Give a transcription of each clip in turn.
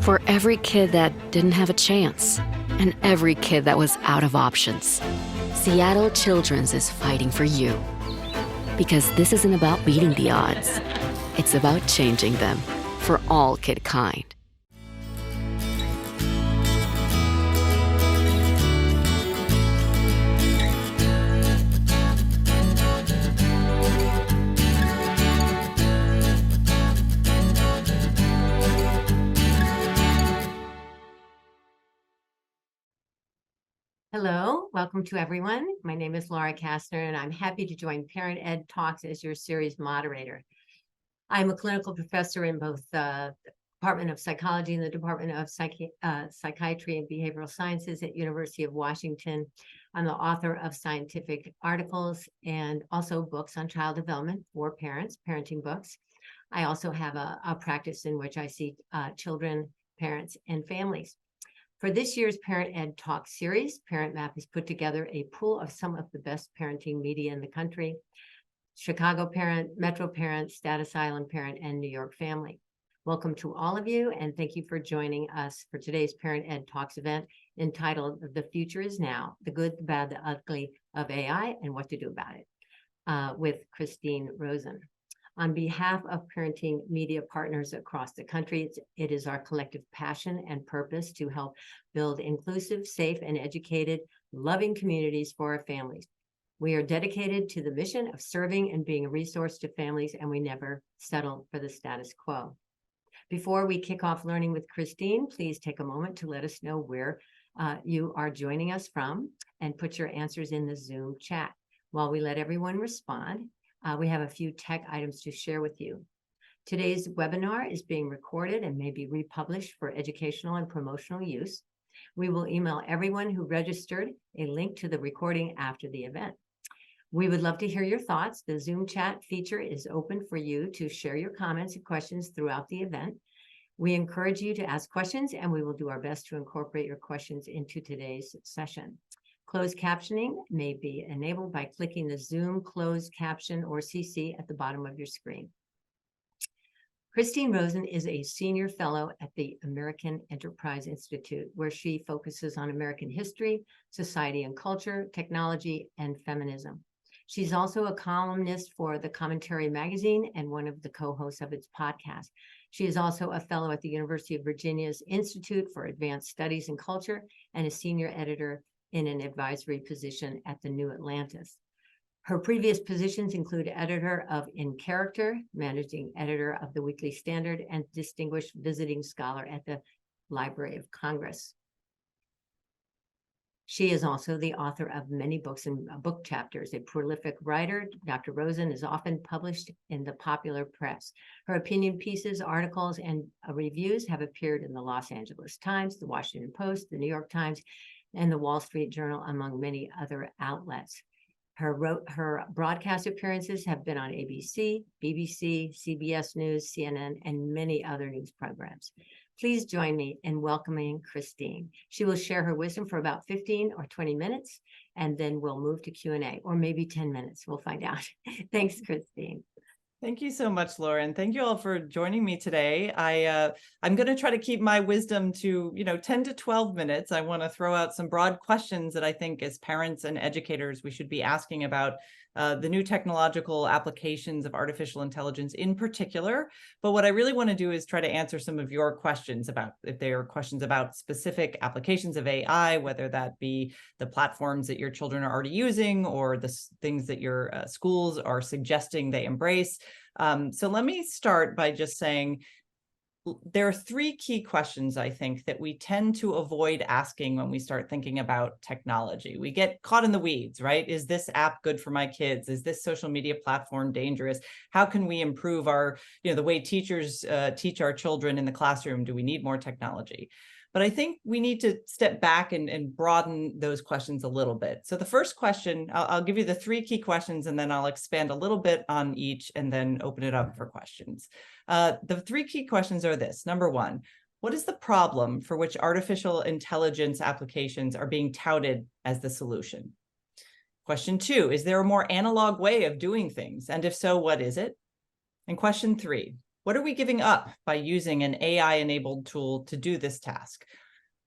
For every kid that didn't have a chance, and every kid that was out of options, Seattle Children's is fighting for you. Because this isn't about beating the odds. It's about changing them for all kidkind. Hello, welcome to everyone. My name is Laura Kastner, and I'm happy to join Parent Ed Talks as your series moderator. I'm a clinical professor in both the Department of Psychology and the Department of Psychiatry and Behavioral Sciences at University of Washington. I'm the author of scientific articles and also books on child development for parents, parenting books. I also have a practice in which I see children, parents, and families. For this year's Parent Ed Talk series, ParentMap has put together a pool of some of the best parenting media in the country: Chicago Parent, Metro Parent, Status Island Parent, and New York Family. Welcome to all of you, and thank you for joining us for today's Parent Ed Talks event entitled The Future is Now, the Good, the Bad, the Ugly of AI and What to Do About It, with Christine Rosen. On behalf of parenting media partners across the country, it is our collective passion and purpose to help build inclusive, safe, and educated, loving communities for our families. We are dedicated to the mission of serving and being a resource to families, and we never settle for the status quo. Before we kick off learning with Christine, please take a moment to let us know where you are joining us from and put your answers in the Zoom chat. While we let everyone respond, we have a few tech items to share with you. Today's webinar is being recorded and may be republished for educational and promotional use. We will email everyone who registered a link to the recording after the event. We would love to hear your thoughts. The Zoom chat feature is open for you to share your comments and questions throughout the event. We encourage you to ask questions, and we will do our best to incorporate your questions into today's session. Closed captioning may be enabled by clicking the Zoom closed caption or CC at the bottom of your screen. Christine Rosen is a senior fellow at the American Enterprise Institute, where she focuses on American history, society and culture, technology, and feminism. She's also a columnist for the Commentary magazine and one of the co-hosts of its podcast. She is also a fellow at the University of Virginia's Institute for Advanced Studies in Culture and a senior editor in an advisory position at the New Atlantis. Her previous positions include editor of In Character, managing editor of the Weekly Standard, and distinguished visiting scholar at the Library of Congress. She is also the author of many books and book chapters. A prolific writer, Dr. Rosen is often published in the popular press. Her opinion pieces, articles, and reviews have appeared in the Los Angeles Times, the Washington Post, the New York Times, and the Wall Street Journal, among many other outlets. Her broadcast appearances have been on ABC, BBC, CBS News, CNN, and many other news programs. Please join me in welcoming Christine. She will share her wisdom for about 15 or 20 minutes, and then we'll move to Q&A, or maybe 10 minutes. We'll find out. Thanks, Christine. Thank you so much, Laura, and thank you all for joining me today. I'm going to try to keep my wisdom to 10 to 12 minutes. I want to throw out some broad questions that I think as parents and educators we should be asking about the new technological applications of artificial intelligence in particular. But what I really want to do is try to answer some of your questions about, if they are questions about specific applications of AI, whether that be the platforms that your children are already using or the things that your schools are suggesting they embrace. So let me start by just saying, there are three key questions, I think, that we tend to avoid asking when we start thinking about technology. We get caught in the weeds, right? Is this app good for my kids? Is this social media platform dangerous? How can we improve our, the way teachers teach our children in the classroom? Do we need more technology? But I think we need to step back and broaden those questions a little bit. So the first question, I'll give you the three key questions, and then I'll expand a little bit on each and then open it up for questions. The three key questions are this. Number one, what is the problem for which artificial intelligence applications are being touted as the solution? Question two, is there a more analog way of doing things? And if so, what is it? And question three, What are we giving up by using an AI-enabled tool to do this task?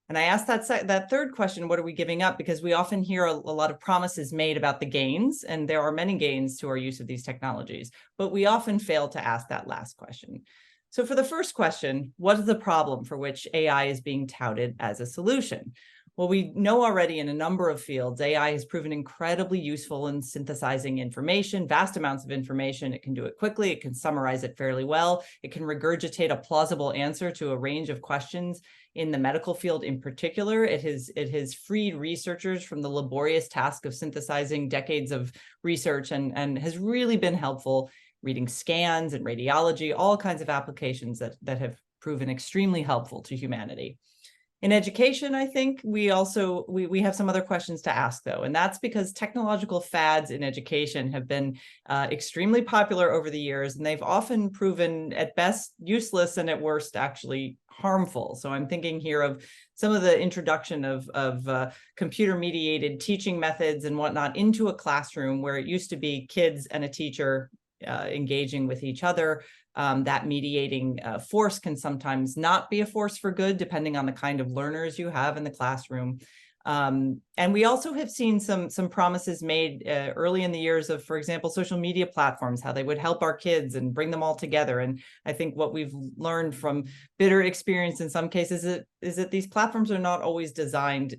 And I asked that third question, what are we giving up? Because we often hear a lot of promises made about the gains, and there are many gains to our use of these technologies, but we often fail to ask that last question. So for the first question, what is the problem for which AI is being touted as a solution? Well, we know already in a number of fields, AI has proven incredibly useful in synthesizing information, vast amounts of information. It can do it quickly. It can summarize it fairly well. It can regurgitate a plausible answer to a range of questions. In the medical field in particular, it has freed researchers from the laborious task of synthesizing decades of research and has really been helpful reading scans and radiology, all kinds of applications that have proven extremely helpful to humanity. In education, I think we have some other questions to ask, though, and that's because technological fads in education have been extremely popular over the years, and they've often proven at best useless and at worst actually harmful. So I'm thinking here of some of the introduction of computer-mediated teaching methods and whatnot into a classroom where it used to be kids and a teacher engaging with each other. That mediating force can sometimes not be a force for good, depending on the kind of learners you have in the classroom. And we also have seen some promises made early in the years of, for example, social media platforms, how they would help our kids and bring them all together. And I think what we've learned from bitter experience in some cases is that these platforms are not always designed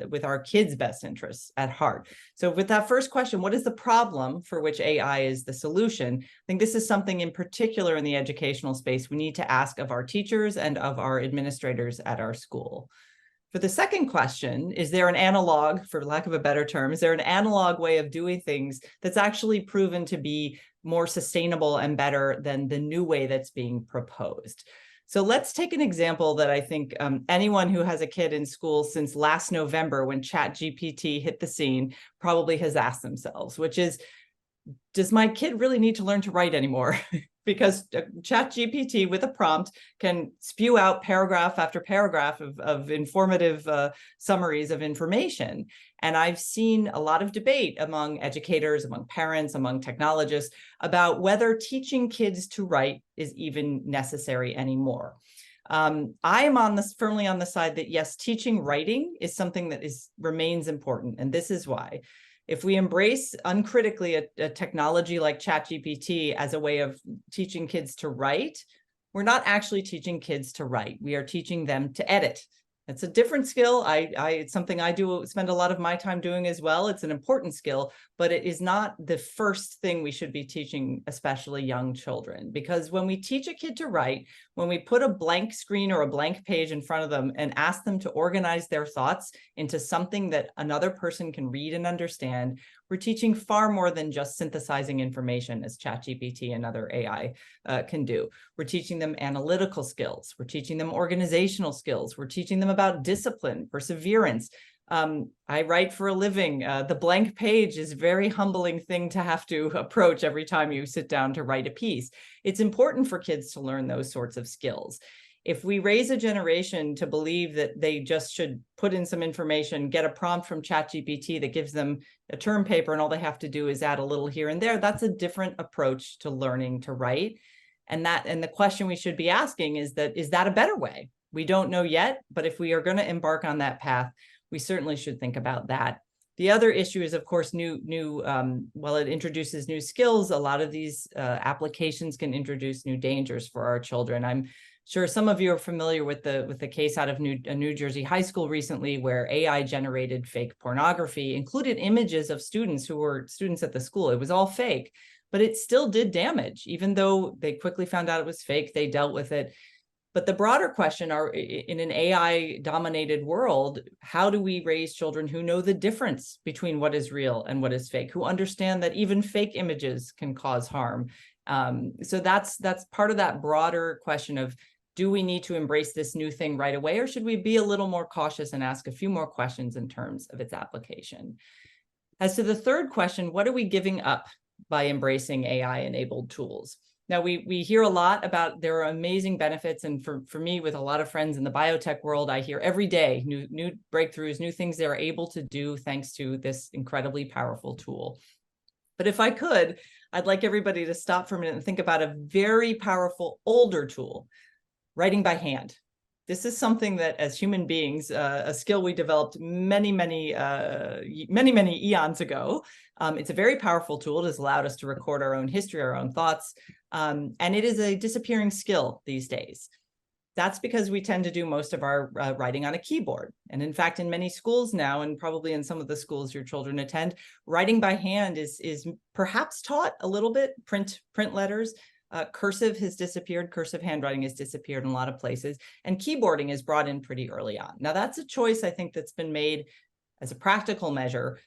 with our kids' best interests at heart. So with that first question, what is the problem for which AI is the solution? I think this is something in particular in the educational space we need to ask of our teachers and of our administrators at our school. For the second question, is there an analog, for lack of a better term, is there an analog way of doing things that's actually proven to be more sustainable and better than the new way that's being proposed? So let's take an example that I think anyone who has a kid in school since last November, when ChatGPT hit the scene, probably has asked themselves, which is, does my kid really need to learn to write anymore? Because ChatGPT with a prompt can spew out paragraph after paragraph of informative summaries of information. And I've seen a lot of debate among educators, among parents, among technologists about whether teaching kids to write is even necessary anymore. I am firmly on the side that yes, teaching writing is something that remains important, and this is why. If we embrace uncritically a technology like ChatGPT as a way of teaching kids to write, we're not actually teaching kids to write. We are teaching them to edit. It's a different skill. It's something I do spend a lot of my time doing as well. It's an important skill, but it is not the first thing we should be teaching, especially young children. Because when we teach a kid to write, when we put a blank screen or a blank page in front of them and ask them to organize their thoughts into something that another person can read and understand, we're teaching far more than just synthesizing information, as ChatGPT and other AI can do. We're teaching them analytical skills. We're teaching them organizational skills. We're teaching them about discipline, perseverance. I write for a living. The blank page is a very humbling thing to have to approach every time you sit down to write a piece. It's important for kids to learn those sorts of skills. If we raise a generation to believe that they just should put in some information, get a prompt from ChatGPT that gives them a term paper and all they have to do is add a little here and there, that's a different approach to learning to write. And the question we should be asking is that a better way? We don't know yet, but if we are going to embark on that path, we certainly should think about that. The other issue is, of course, while it introduces new skills, a lot of these applications can introduce new dangers for our children. I'm sure some of you are familiar with the case out of a New Jersey high school recently where AI generated fake pornography, included images of students who were students at the school. It was all fake, but it still did damage. Even though they quickly found out it was fake, they dealt with it. But the broader question in an AI-dominated world, how do we raise children who know the difference between what is real and what is fake, who understand that even fake images can cause harm? So that's part of that broader question of, do we need to embrace this new thing right away, or should we be a little more cautious and ask a few more questions in terms of its application? As to the third question, what are we giving up by embracing AI-enabled tools? Now, we hear a lot about there are amazing benefits, and for me, with a lot of friends in the biotech world, I hear every day new breakthroughs, new things they're able to do thanks to this incredibly powerful tool. But if I could, I'd like everybody to stop for a minute and think about a very powerful older tool, writing by hand. This is something that, as human beings, a skill we developed many eons ago. It's a very powerful tool. It has allowed us to record our own history, our own thoughts, and it is a disappearing skill these days. That's because we tend to do most of our writing on a keyboard. And in fact, in many schools now, and probably in some of the schools your children attend, writing by hand is perhaps taught a little bit, print letters. Cursive has disappeared. Cursive handwriting has disappeared in a lot of places, and keyboarding is brought in pretty early on. Now, that's a choice I think that's been made as a practical measure,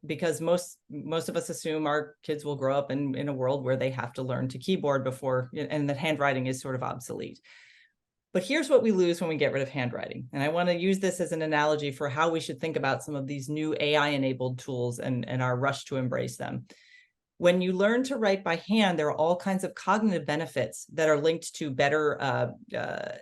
because most of us assume our kids will grow up in a world where they have to learn to keyboard before, and that handwriting is sort of obsolete. But here's what we lose when we get rid of handwriting. And I want to use this as an analogy for how we should think about some of these new AI-enabled tools and our rush to embrace them. When you learn to write by hand, there are all kinds of cognitive benefits that are linked to better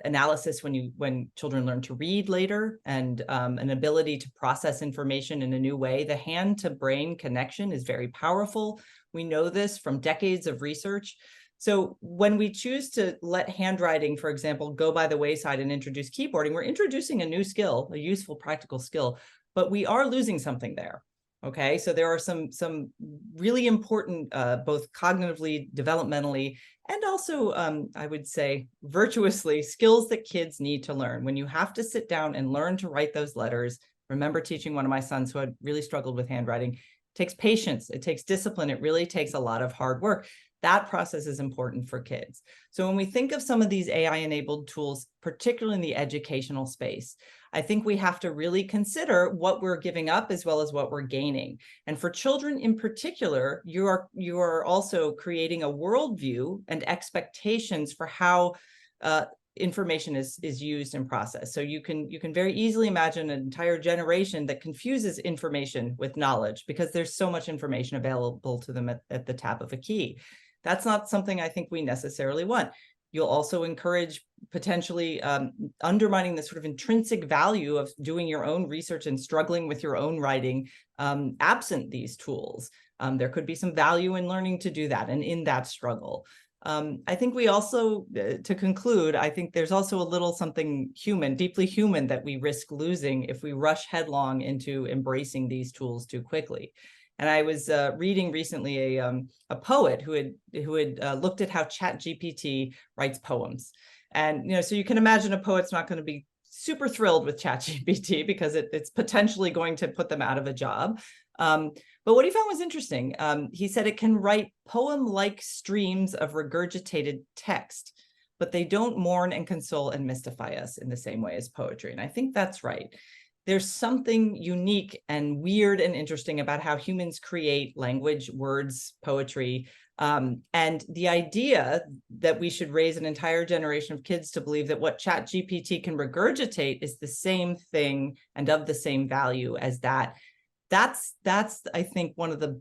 analysis when children learn to read later, and an ability to process information in a new way. The hand-to-brain connection is very powerful. We know this from decades of research. So when we choose to let handwriting, for example, go by the wayside and introduce keyboarding, we're introducing a new skill, a useful practical skill, but we are losing something there. Okay, so there are some really important, both cognitively, developmentally, and also, I would say, virtuously, skills that kids need to learn. When you have to sit down and learn to write those letters, remember teaching one of my sons who had really struggled with handwriting, it takes patience, it takes discipline, it really takes a lot of hard work. That process is important for kids. So when we think of some of these AI-enabled tools, particularly in the educational space, I think we have to really consider what we're giving up as well as what we're gaining. And for children in particular, you are also creating a worldview and expectations for how information is used and processed. So you can very easily imagine an entire generation that confuses information with knowledge because there's so much information available to them at the tap of a key. That's not something I think we necessarily want. You'll also encourage potentially undermining the sort of intrinsic value of doing your own research and struggling with your own writing absent these tools. There could be some value in learning to do that and in that struggle. I think we also, to conclude, I think there's also a little something human, deeply human, that we risk losing if we rush headlong into embracing these tools too quickly. And I was reading recently a poet who had looked at how ChatGPT writes poems. And so you can imagine a poet's not going to be super thrilled with ChatGPT because it's potentially going to put them out of a job. But what he found was interesting. He said it can write poem-like streams of regurgitated text, but they don't mourn and console and mystify us in the same way as poetry. And I think that's right. There's something unique and weird and interesting about how humans create language, words, poetry. And the idea that we should raise an entire generation of kids to believe that what ChatGPT can regurgitate is the same thing and of the same value as that. That's I think, one of the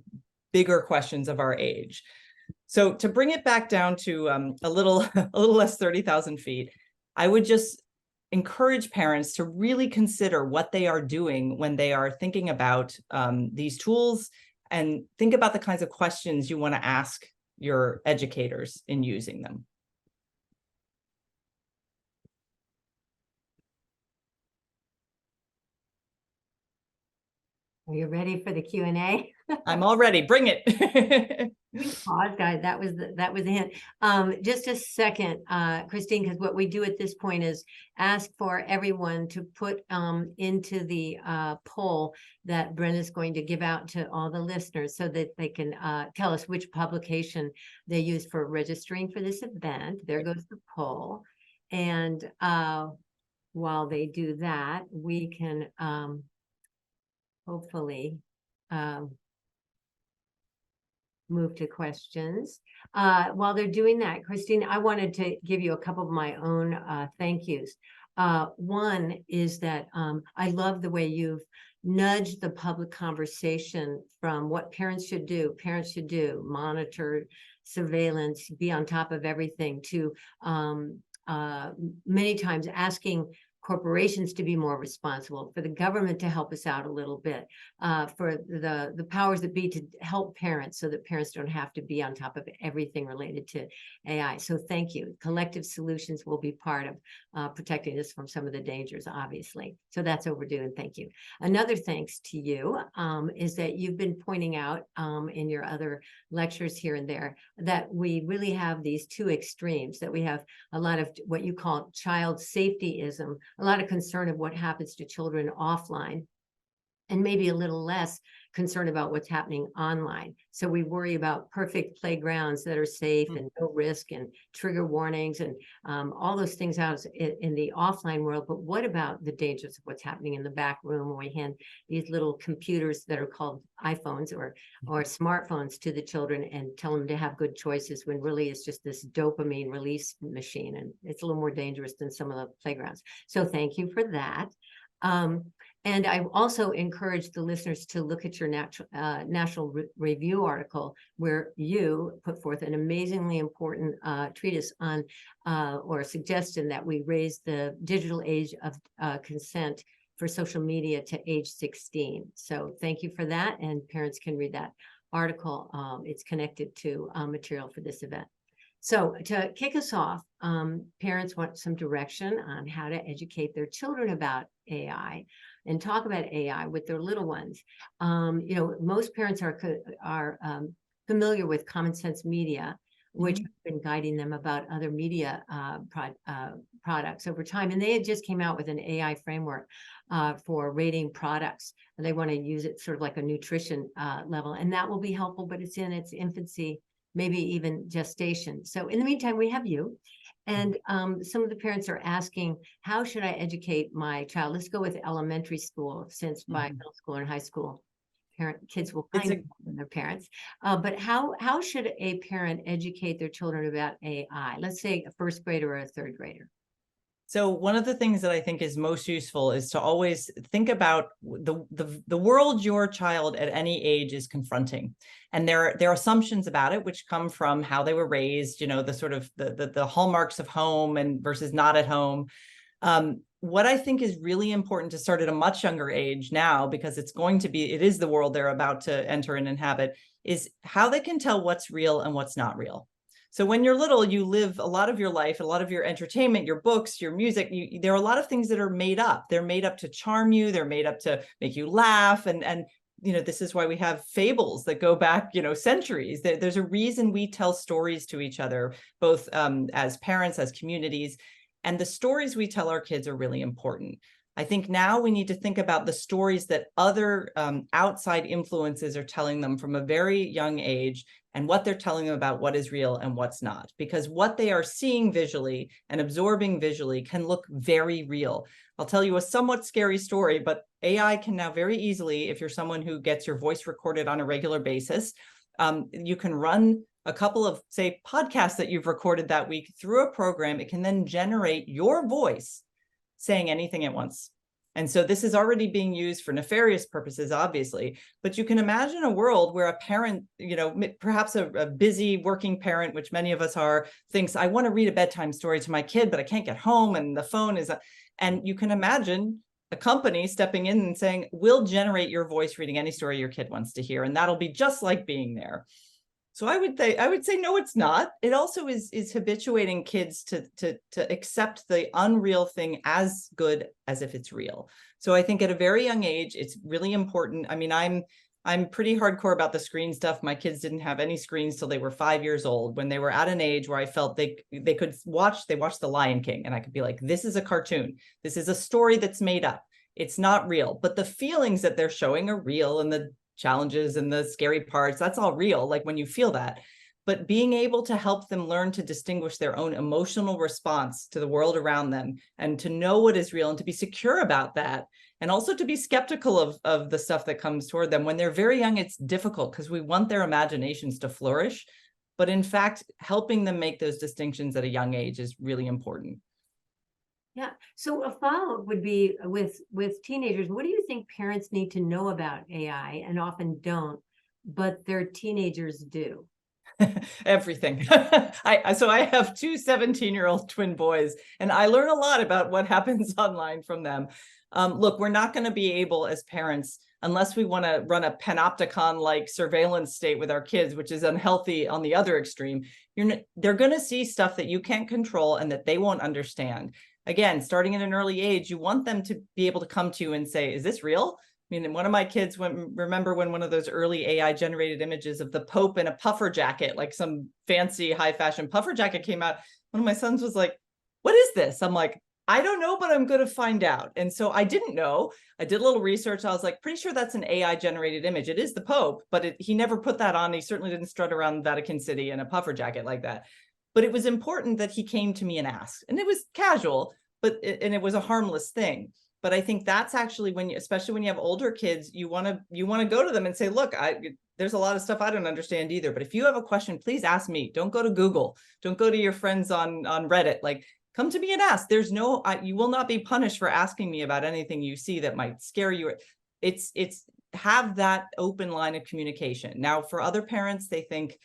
bigger questions of our age. So to bring it back down to a little less 30,000 feet, I would just encourage parents to really consider what they are doing when they are thinking about these tools, and think about the kinds of questions you want to ask your educators in using them. Are you ready for the Q&A? I'm all ready. Bring it. Pause, guys. That was the hint. Just a second, Christine, because what we do at this point is ask for everyone to put into the poll that Brenna's going to give out to all the listeners so that they can tell us which publication they use for registering for this event. There goes the poll. And while they do that, we can hopefully move to questions. While they're doing that, Christine, I wanted to give you a couple of my own thank yous. One is that I love the way you've nudged the public conversation from what parents should do, monitor, surveillance, be on top of everything, to many times asking corporations to be more responsible, for the government to help us out a little bit, for the powers that be to help parents so that parents don't have to be on top of everything related to AI. So thank you. Collective solutions will be part of protecting us from some of the dangers, obviously. So that's overdue, and thank you. Another thanks to you is that you've been pointing out in your other lectures here and there that we really have these two extremes, that we have a lot of what you call child safetyism, a lot of concern of what happens to children offline, and maybe a little less concern about what's happening online. So we worry about perfect playgrounds that are safe and no risk and trigger warnings and all those things out in the offline world. But what about the dangers of what's happening in the back room when we hand these little computers that are called iPhones or smartphones to the children and tell them to have good choices, when really it's just this dopamine release machine, and it's a little more dangerous than some of the playgrounds. So thank you for that. And I also encourage the listeners to look at your National Review article, where you put forth an amazingly important treatise on or suggestion that we raise the digital age of consent for social media to age 16. So thank you for that, and parents can read that article. It's connected to material for this event. So to kick us off, parents want some direction on how to educate their children about AI and talk about AI with their little ones. You know, most parents are familiar with Common Sense Media, which have been guiding them about other media products over time. And they had just came out with an AI framework for rating products. And they want to use it sort of like a nutrition level. And that will be helpful, but it's in its infancy, maybe even gestation. So in the meantime, we have you. And some of the parents are asking, how should I educate my child? Let's go with elementary school, since by middle school and high school, kids will find their parents. But how should a parent educate their children about AI? Let's say a first grader or a third grader. So one of the things that I think is most useful is to always think about the world your child at any age is confronting. And there are assumptions about it, which come from how they were raised, you know, the sort of the hallmarks of home and versus not at home. What I think is really important to start at a much younger age now, because it is the world they're about to enter and inhabit, is how they can tell what's real and what's not real. So when you're little, you live a lot of your life, a lot of your entertainment, your books, your music. There are a lot of things that are made up. They're made up to charm you. They're made up to make you laugh. And you know, this is why we have fables that go back, you know, centuries. There's a reason we tell stories to each other, both as parents, as communities. And the stories we tell our kids are really important. I think now we need to think about the stories that other outside influences are telling them from a very young age, and what they're telling them about what is real and what's not. Because what they are seeing visually and absorbing visually can look very real. I'll tell you a somewhat scary story, but AI can now very easily, if you're someone who gets your voice recorded on a regular basis, you can run a couple of, say, podcasts that you've recorded that week through a program. It can then generate your voice saying anything at once. And so this is already being used for nefarious purposes, obviously, but you can imagine a world where a parent, you know, perhaps a busy working parent, which many of us are, thinks, I want to read a bedtime story to my kid, but I can't get home and the phone is, and you can imagine a company stepping in and saying, we'll generate your voice reading any story your kid wants to hear. And that'll be just like being there. So I would say, no, it's not. It also is habituating kids to accept the unreal thing as good as if it's real. So I think at a very young age, it's really important. I mean, I'm pretty hardcore about the screen stuff. My kids didn't have any screens till they were 5 years old, when they were at an age where I felt they could watch The Lion King, and I could be like, this is a cartoon. This is a story that's made up. It's not real, but the feelings that they're showing are real, and the challenges and the scary parts, that's all real, like when you feel that. But being able to help them learn to distinguish their own emotional response to the world around them, and to know what is real, and to be secure about that, and also to be skeptical of the stuff that comes toward them. When they're very young, it's difficult because we want their imaginations to flourish, but in fact, helping them make those distinctions at a young age is really important. Yeah. So a follow-up would be with teenagers. What do you think parents need to know about AI and often don't, but their teenagers do? Everything. So I have two 17-year-old twin boys, and I learn a lot about what happens online from them. Look, we're not going to be able as parents, unless we want to run a panopticon-like surveillance state with our kids, which is unhealthy on the other extreme. They're going to see stuff that you can't control and that they won't understand. Again, starting at an early age, you want them to be able to come to you and say, is this real? I mean, one of my kids remember when one of those early AI generated images of the Pope in a puffer jacket, like some fancy high fashion puffer jacket came out. One of my sons was like, what is this? I'm like, I don't know, but I'm going to find out. And so I didn't know. I did a little research. I was like, pretty sure that's an AI generated image. It is the Pope, but he never put that on. He certainly didn't strut around Vatican City in a puffer jacket like that. But it was important that he came to me and asked. And it was casual, and it was a harmless thing. But I think that's actually when especially when you have older kids, you want to go to them and say, look, there's a lot of stuff I don't understand either. But if you have a question, please ask me. Don't go to Google. Don't go to your friends on Reddit. Like, come to me and ask. There's no, you will not be punished for asking me about anything you see that might scare you. It's have that open line of communication. Now, for other parents, they think,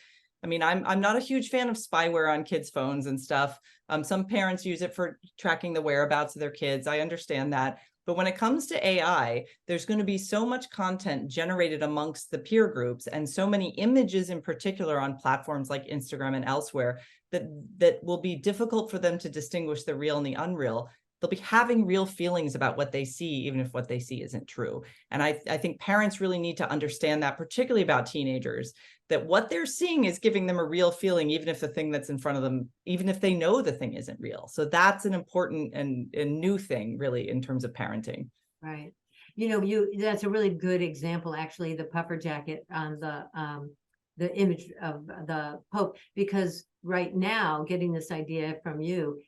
I mean, I'm not a huge fan of spyware on kids' phones and stuff. Some parents use it for tracking the whereabouts of their kids. I understand that. But when it comes to AI, there's going to be so much content generated amongst the peer groups and so many images in particular on platforms like Instagram and elsewhere that will be difficult for them to distinguish the real and the unreal. They'll be having real feelings about what they see, even if what they see isn't true. And I think parents really need to understand that, particularly about teenagers, that what they're seeing is giving them a real feeling, even if the thing that's in front of them, even if they know the thing isn't real. So that's an important and new thing, really, in terms of parenting. Right. You know, that's a really good example, actually, the puffer jacket on the image of the Pope, because right now, getting this idea from you,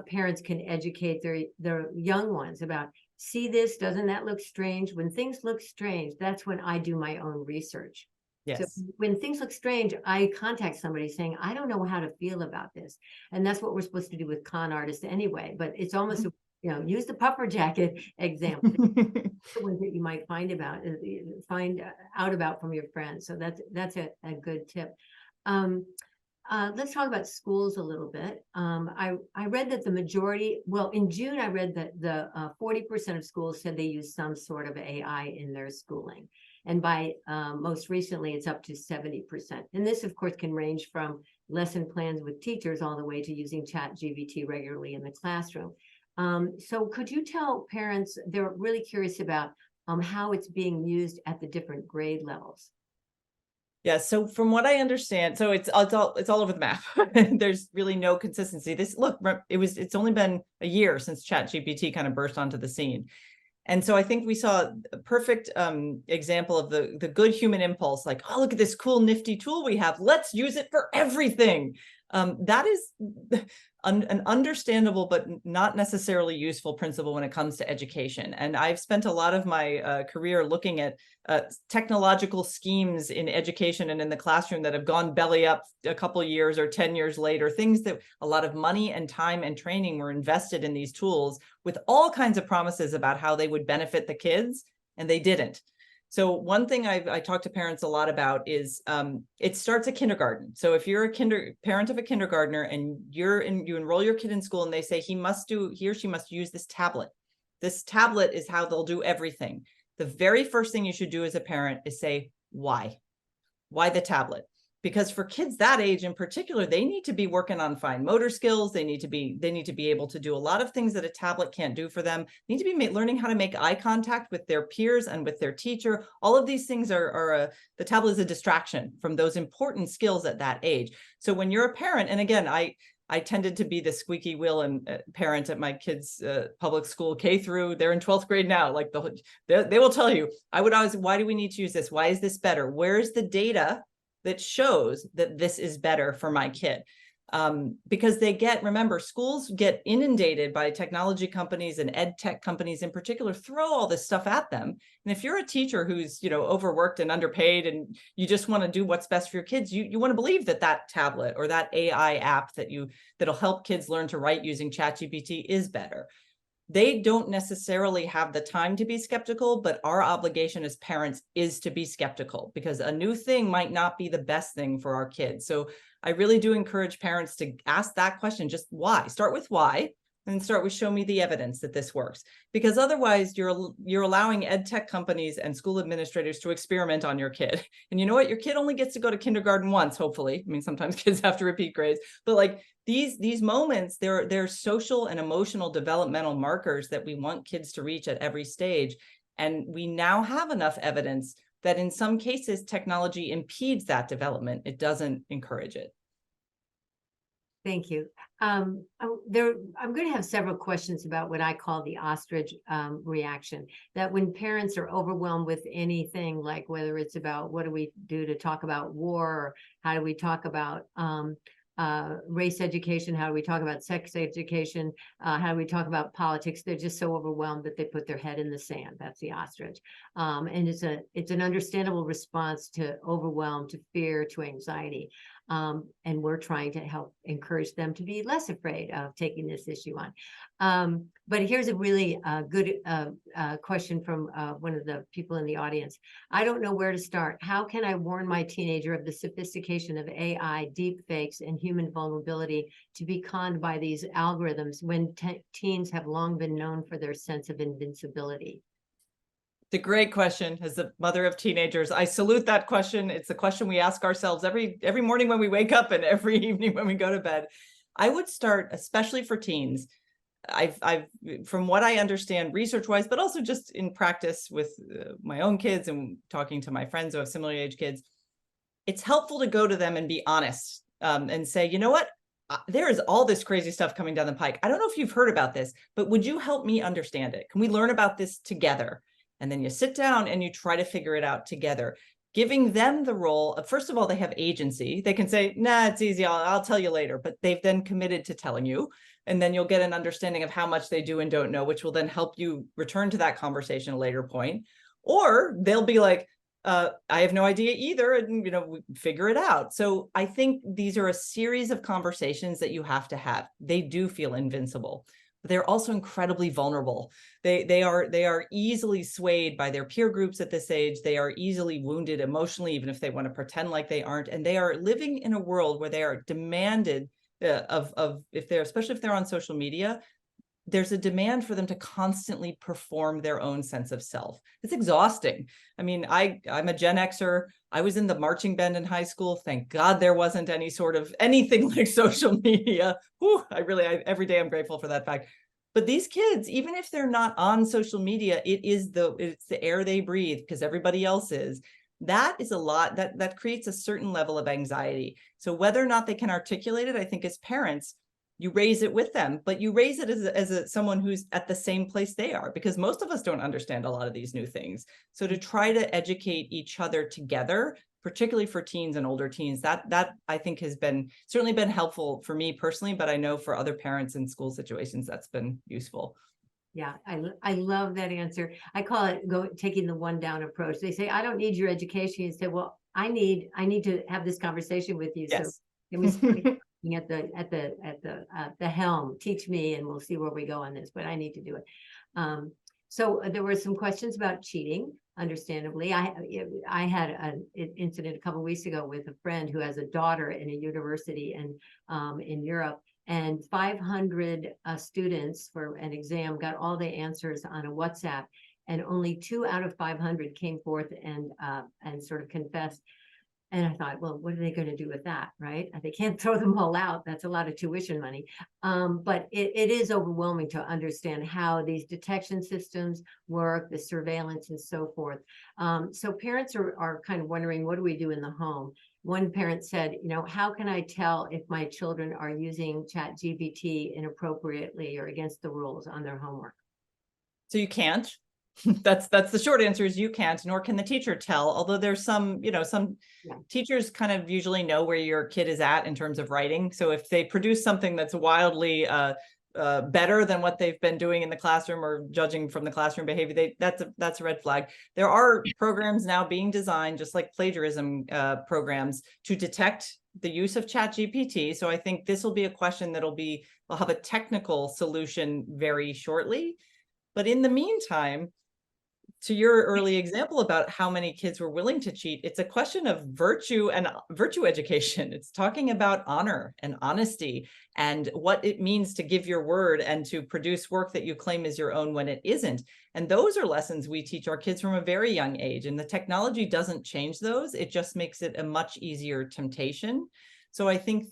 parents can educate their young ones about, see this, doesn't that look strange? When things look strange, that's when I do my own research. Yes. So when things look strange, I contact somebody saying, I don't know how to feel about this. And that's what we're supposed to do with con artists anyway. But it's almost, use the puffer jacket example. The ones that you might find out about from your friends. So that's a good tip. Let's talk about schools a little bit. I read that the majority, well, in June, I read that the 40% of schools said they use some sort of AI in their schooling. And by most recently, it's up to 70%. And this, of course, can range from lesson plans with teachers all the way to using ChatGPT regularly in the classroom. So could you tell parents, they're really curious about how it's being used at the different grade levels? Yeah, so from what I understand, so it's all over the map. There's really no consistency. It's only been a year since ChatGPT kind of burst onto the scene. And so I think we saw a perfect example of the good human impulse, like, oh, look at this cool, nifty tool we have. Let's use it for everything. That is an understandable, but not necessarily useful principle when it comes to education. And I've spent a lot of my career looking at technological schemes in education and in the classroom that have gone belly up a couple of years or 10 years later, things that a lot of money and time and training were invested in these tools with all kinds of promises about how they would benefit the kids, and they didn't. So one thing I talk to parents a lot about is it starts at kindergarten. So if you're a parent of a kindergartner and you enroll your kid in school and they say he or she must use this tablet. This tablet is how they'll do everything. The very first thing you should do as a parent is say, why? Why the tablet? Because for kids that age in particular, they need to be working on fine motor skills. They need to be able to do a lot of things that a tablet can't do for them. They need to be learning how to make eye contact with their peers and with their teacher. All of these things the tablet is a distraction from those important skills at that age. So when you're a parent, and again, I tended to be the squeaky wheel and parent at my kids' public school K through. They're in 12th grade now. Like they will tell you, I would always, why do we need to use this? Why is this better? Where's the data that shows that this is better for my kid? Because remember, schools get inundated by technology companies and ed tech companies in particular, throw all this stuff at them. And if you're a teacher who's, overworked and underpaid and you just want to do what's best for your kids, you want to believe that tablet or that AI app that'll help kids learn to write using ChatGPT is better. they don't necessarily have the time to be skeptical, but our obligation as parents is to be skeptical, because a new thing might not be the best thing for our kids. So I really do encourage parents to ask that question, just why? Start with why, and start with show me the evidence that this works. Because otherwise you're allowing ed tech companies and school administrators to experiment on your kid. And you know what? Your kid only gets to go to kindergarten once, hopefully. I mean, sometimes kids have to repeat grades, but like these moments, they're social and emotional developmental markers that we want kids to reach at every stage. And we now have enough evidence that in some cases, technology impedes that development. It doesn't encourage it. Thank you. I'm going to have several questions about what I call the ostrich reaction, that when parents are overwhelmed with anything, like whether it's about what do we do to talk about war, or how do we talk about race education, how do we talk about sex education, how do we talk about politics, they're just so overwhelmed that they put their head in the sand. That's the ostrich. And it's an understandable response to overwhelm, to fear, to anxiety. And we're trying to help encourage them to be less afraid of taking this issue on. But here's a really good question from one of the people in the audience. I don't know where to start. How can I warn my teenager of the sophistication of AI, deep fakes, and human vulnerability to be conned by these algorithms when teens have long been known for their sense of invincibility? It's a great question. As the mother of teenagers, I salute that question. It's the question we ask ourselves every morning when we wake up and every evening when we go to bed. I would start, especially for teens. I've from what I understand research-wise, but also just in practice with my own kids and talking to my friends who have similar age kids, it's helpful to go to them and be honest and say, you know what? There is all this crazy stuff coming down the pike. I don't know if you've heard about this, but would you help me understand it? Can we learn about this together? And then you sit down and you try to figure it out together, giving them the role of, first of all, they have agency. They can say, nah, it's easy. I'll tell you later, but they've then committed to telling you. And then you'll get an understanding of how much they do and don't know, which will then help you return to that conversation at a later point. Or they'll be like, I have no idea either. And, we figure it out. So I think these are a series of conversations that you have to have. They do feel invincible. They're also incredibly vulnerable. They are easily swayed by their peer groups at this age. They are easily wounded emotionally, even if they want to pretend like they aren't. And they are living in a world where they are demanded especially if they're on social media, there's a demand for them to constantly perform their own sense of self. It's exhausting. I mean, I'm a Gen Xer. I was in the marching band in high school. Thank God there wasn't anything like social media. Whew, every day I'm grateful for that fact. But these kids, even if they're not on social media, it's the air they breathe because everybody else is. That is a lot that creates a certain level of anxiety. So whether or not they can articulate it, I think as parents, you raise it with them, but you raise it as someone who's at the same place they are, because most of us don't understand a lot of these new things. So to try to educate each other together, particularly for teens and older teens, that I think has certainly been helpful for me personally, but I know for other parents in school situations, that's been useful. Yeah, I love that answer. I call it taking the one down approach. They say, I don't need your education. You say, well, I need to have this conversation with you. Yes. So can we start at the helm, teach me, and we'll see where we go on this, but I need to do it. So there were some questions about cheating, understandably. I had an incident a couple of weeks ago with a friend who has a daughter in a university in Europe, and 500 students for an exam got all the answers on a WhatsApp, and only 2 out of 500 came forth and sort of confessed. And I thought, well, what are they going to do with that, right? They can't throw them all out. That's a lot of tuition money. But it is overwhelming to understand how these detection systems work, the surveillance and so forth. So parents are kind of wondering, what do we do in the home? One parent said, how can I tell if my children are using ChatGPT inappropriately or against the rules on their homework? So you can't. That's the short answer is you can't, nor can the teacher tell. Although there's some teachers kind of usually know where your kid is at in terms of writing. So if they produce something that's wildly better than what they've been doing in the classroom or judging from the classroom behavior, that's a red flag. There are programs now being designed, just like plagiarism programs, to detect the use of ChatGPT. So I think this will be a question we'll have a technical solution very shortly. But in the meantime, to your early example about how many kids were willing to cheat, it's a question of virtue and virtue education. It's talking about honor and honesty and what it means to give your word and to produce work that you claim is your own when it isn't. And those are lessons we teach our kids from a very young age. And the technology doesn't change those. It just makes it a much easier temptation. So I think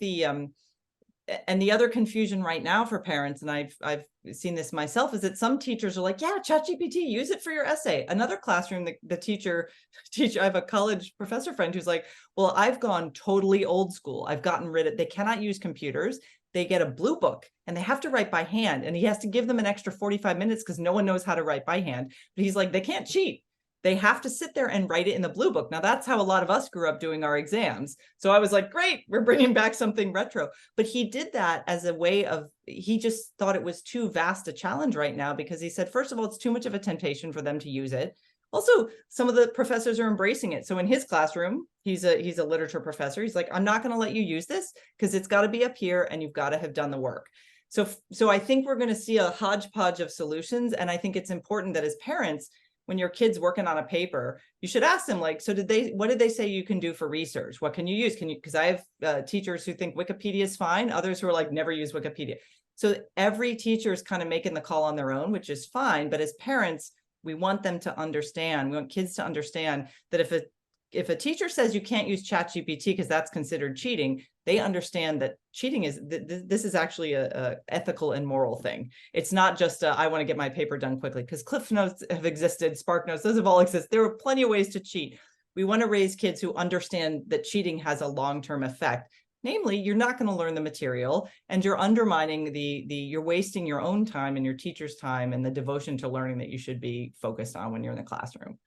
and the other confusion right now for parents, and I've seen this myself, is that some teachers are like, yeah, ChatGPT, use it for your essay. Another classroom, the teacher, I have a college professor friend who's like, well, I've gone totally old school. I've gotten rid of, they cannot use computers. They get a blue book and they have to write by hand. And he has to give them an extra 45 minutes because no one knows how to write by hand. But he's like, they can't cheat. They have to sit there and write it in the blue book. Now, that's how a lot of us grew up doing our exams. So I was like, great, we're bringing back something retro. But he did that as a way of, he just thought it was too vast a challenge right now because he said, first of all, it's too much of a temptation for them to use it. Also, some of the professors are embracing it. So in his classroom, he's a literature professor. He's like, I'm not going to let you use this because it's got to be up here and you've got to have done the work. So I think we're going to see a hodgepodge of solutions. And I think it's important that as parents, when your kid's working on a paper, you should ask them, like, so what did they say you can do for research? What can you use? Because I have teachers who think Wikipedia is fine, others who are like, never use Wikipedia. So every teacher is kind of making the call on their own, which is fine. But as parents, we want them to understand, we want kids to understand that if a teacher says you can't use ChatGPT because that's considered cheating, they understand that cheating is, this is actually a ethical and moral thing. It's not just I want to get my paper done quickly, because Cliff Notes have existed, Spark Notes, those have all existed. There are plenty of ways to cheat. We want to raise kids who understand that cheating has a long-term effect. Namely, you're not going to learn the material and you're undermining you're wasting your own time and your teacher's time and the devotion to learning that you should be focused on when you're in the classroom.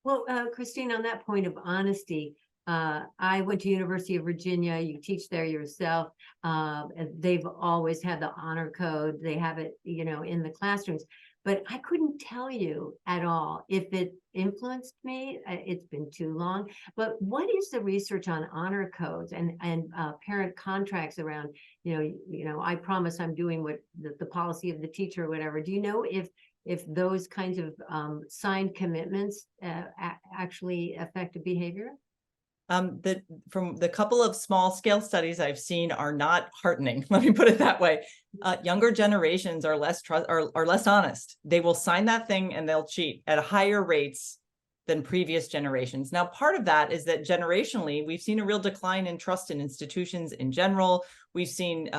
Well, Christine, on that point of honesty, I went to University of Virginia. You teach there yourself. They've always had the honor code. They have it, in the classrooms. But I couldn't tell you at all if it influenced me. It's been too long. But what is the research on honor codes and parent contracts around? I promise I'm doing what the policy of the teacher or whatever. Do you know if those kinds of signed commitments actually affect behavior? From the couple of small scale studies I've seen are not heartening. Let me put it that way. Younger generations are less honest. They will sign that thing and they'll cheat at higher rates than previous generations. Now, part of that is that generationally, we've seen a real decline in trust in institutions in general. We've seen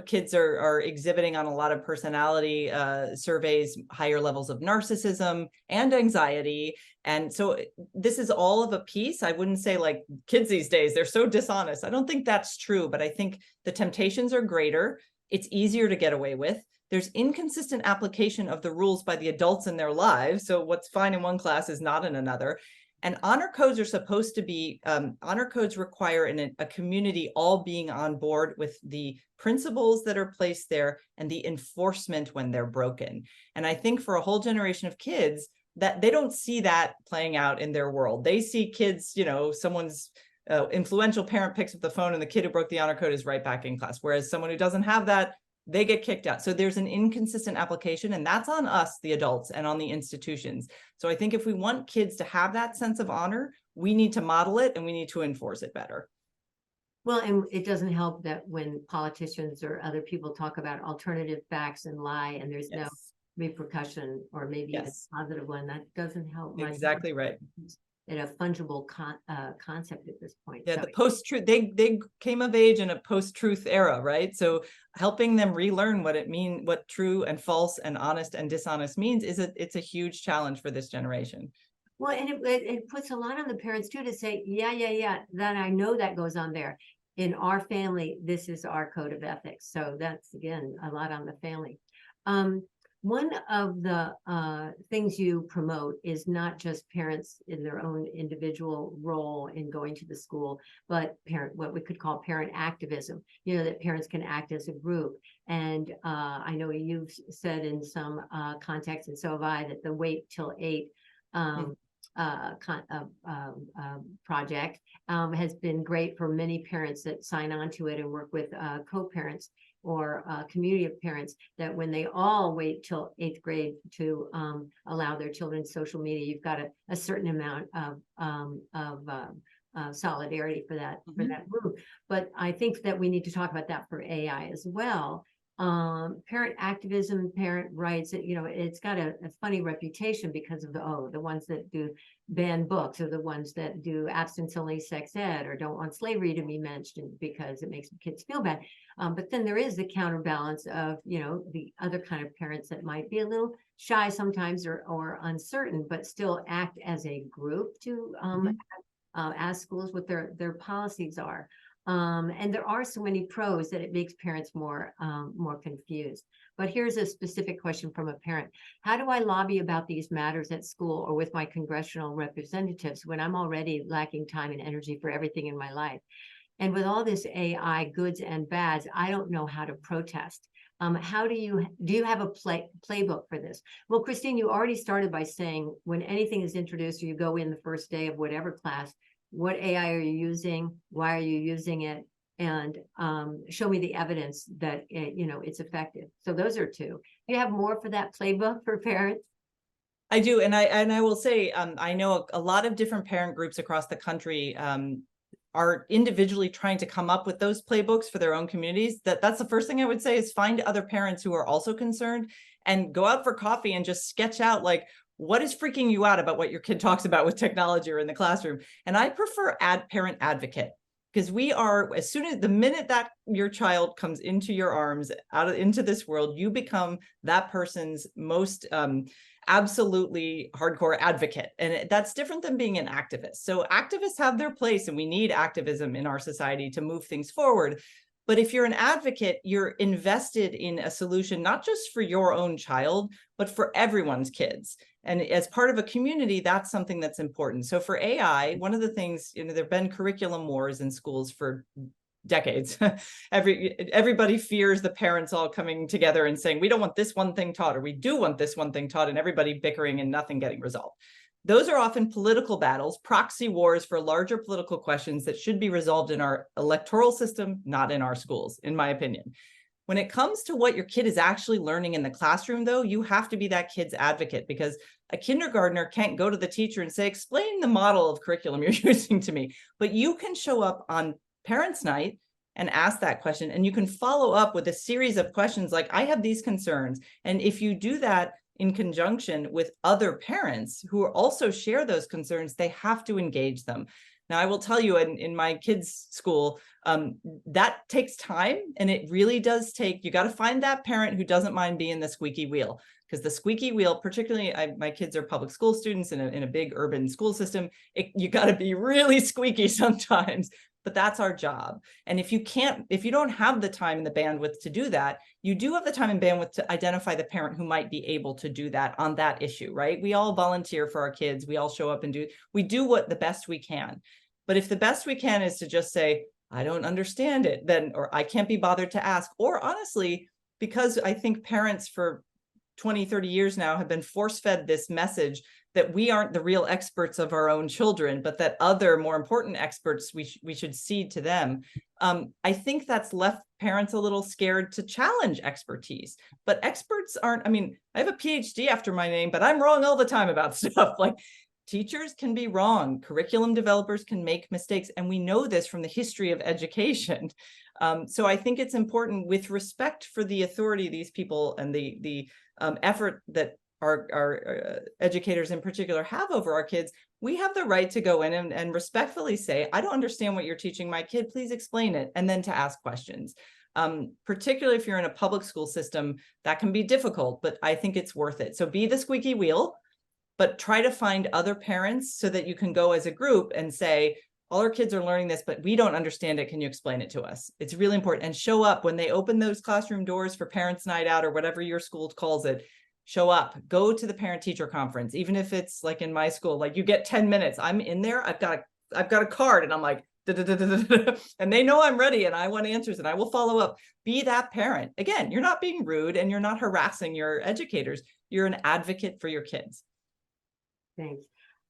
kids are exhibiting on a lot of personality surveys, higher levels of narcissism and anxiety. And so this is all of a piece. I wouldn't say like kids these days, they're so dishonest. I don't think that's true, but I think the temptations are greater. It's easier to get away with. There's inconsistent application of the rules by the adults in their lives. So what's fine in one class is not in another. And honor codes are supposed to be, honor codes require a community all being on board with the principles that are placed there and the enforcement when they're broken. And I think for a whole generation of kids, that they don't see that playing out in their world. They see kids, someone's influential parent picks up the phone and the kid who broke the honor code is right back in class. Whereas someone who doesn't have that, they get kicked out. So there's an inconsistent application, and that's on us, the adults, and on the institutions. So I think if we want kids to have that sense of honor, we need to model it and we need to enforce it better. Well, and it doesn't help that when politicians or other people talk about alternative facts and lie, and there's no repercussion or maybe a positive one, that doesn't help much. Exactly right. In a fungible concept at this point. Yeah, the post-truth, they came of age in a post-truth era, right? So helping them relearn what true and false and honest and dishonest means it's a huge challenge for this generation. Well, and it puts a lot on the parents too to say, yeah, that I know that goes on there. In our family, this is our code of ethics. So that's, again, a lot on the family. One of the things you promote is not just parents in their own individual role in going to the school, but what we could call parent activism, that parents can act as a group. And I know you've said in some contexts, and so have I, that the wait till 8 project has been great for many parents that sign on to it and work with co-parents or community of parents, that when they all wait till 8th grade to allow their children social media, you've got a certain amount of solidarity for that group. But I think that we need to talk about that for AI as well. Parent activism, parent rights, it's got a funny reputation because of the ones that do ban books, or the ones that do abstinence only sex ed, or don't want slavery to be mentioned because it makes kids feel bad. But then there is the counterbalance of, the other kind of parents that might be a little shy sometimes or uncertain, but still act as a group to ask schools what their policies are. And there are so many pros that it makes parents more confused. But here's a specific question from a parent. How do I lobby about these matters at school or with my congressional representatives when I'm already lacking time and energy for everything in my life? And with all this AI goods and bads, I don't know how to protest. How do you have a playbook for this? Well, Christine, you already started by saying when anything is introduced or you go in the first day of whatever class, what AI are you using? Why are you using it? And show me the evidence that it's effective. So those are two. Do you have more for that playbook for parents? I do, and I will say I know a lot of different parent groups across the country are individually trying to come up with those playbooks for their own communities. That's the first thing I would say is find other parents who are also concerned and go out for coffee and just sketch out like, what is freaking you out about what your kid talks about with technology or in the classroom? And I prefer parent advocate, because we are, as soon as the minute that your child comes into your arms, into this world, you become that person's most absolutely hardcore advocate. And that's different than being an activist. So activists have their place, and we need activism in our society to move things forward. But if you're an advocate, you're invested in a solution, not just for your own child, but for everyone's kids. And as part of a community, that's something that's important. So for AI, one of the things, there've been curriculum wars in schools for decades. Everybody fears the parents all coming together and saying, we don't want this one thing taught, or we do want this one thing taught, and everybody bickering and nothing getting resolved. Those are often political battles, proxy wars for larger political questions that should be resolved in our electoral system, not in our schools, in my opinion. When it comes to what your kid is actually learning in the classroom, though, you have to be that kid's advocate, because a kindergartner can't go to the teacher and say, explain the model of curriculum you're using to me. But you can show up on Parents' Night and ask that question, and you can follow up with a series of questions like, I have these concerns. And if you do that in conjunction with other parents who also share those concerns, they have to engage them. Now, I will tell you, in my kids' school, that takes time, and it really does take, you got to find that parent who doesn't mind being the squeaky wheel, because the squeaky wheel, particularly my kids are public school students in a big urban school system, you got to be really squeaky sometimes. But that's our job. And if you don't have the time and the bandwidth to do that, you do have the time and bandwidth to identify the parent who might be able to do that on that issue, right? We all volunteer for our kids. We all show up and we do what the best we can. But if the best we can is to just say, I don't understand it, then, or I can't be bothered to ask, or honestly, because I think parents for 20, 30 years now have been force-fed this message that we aren't the real experts of our own children, but that other more important experts, we should cede to them. I think that's left parents a little scared to challenge expertise. But experts aren't, I have a PhD after my name, but I'm wrong all the time about stuff. Like, teachers can be wrong, curriculum developers can make mistakes, and we know this from the history of education. So I think it's important, with respect for the authority of these people and the effort that our educators in particular have over our kids, we have the right to go in and respectfully say, I don't understand what you're teaching my kid, please explain it, and then to ask questions. Particularly if you're in a public school system, that can be difficult, but I think it's worth it. So be the squeaky wheel, but try to find other parents so that you can go as a group and say, all our kids are learning this, but we don't understand it. Can you explain it to us? It's really important. And show up when they open those classroom doors for Parents' Night Out or whatever your school calls it. Show up, go to the parent-teacher conference, even if it's like in my school, like you get 10 minutes. I'm in there, I've got a card, and I'm like, and they know I'm ready and I want answers and I will follow up. Be that parent. Again, you're not being rude and you're not harassing your educators. You're an advocate for your kids. Thanks.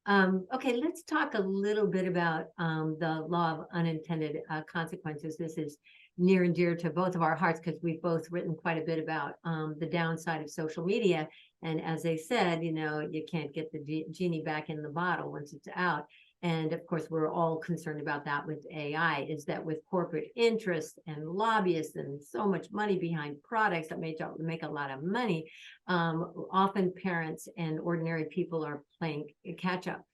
Okay, let's talk a little bit about the law of unintended consequences. This is near and dear to both of our hearts because we've both written quite a bit about the downside of social media. And as they said, you know, you can't get the genie back in the bottle once it's out. And of course, we're all concerned about that with AI, is that with corporate interests and lobbyists and so much money behind products that make a lot of money, often parents and ordinary people are playing catch up.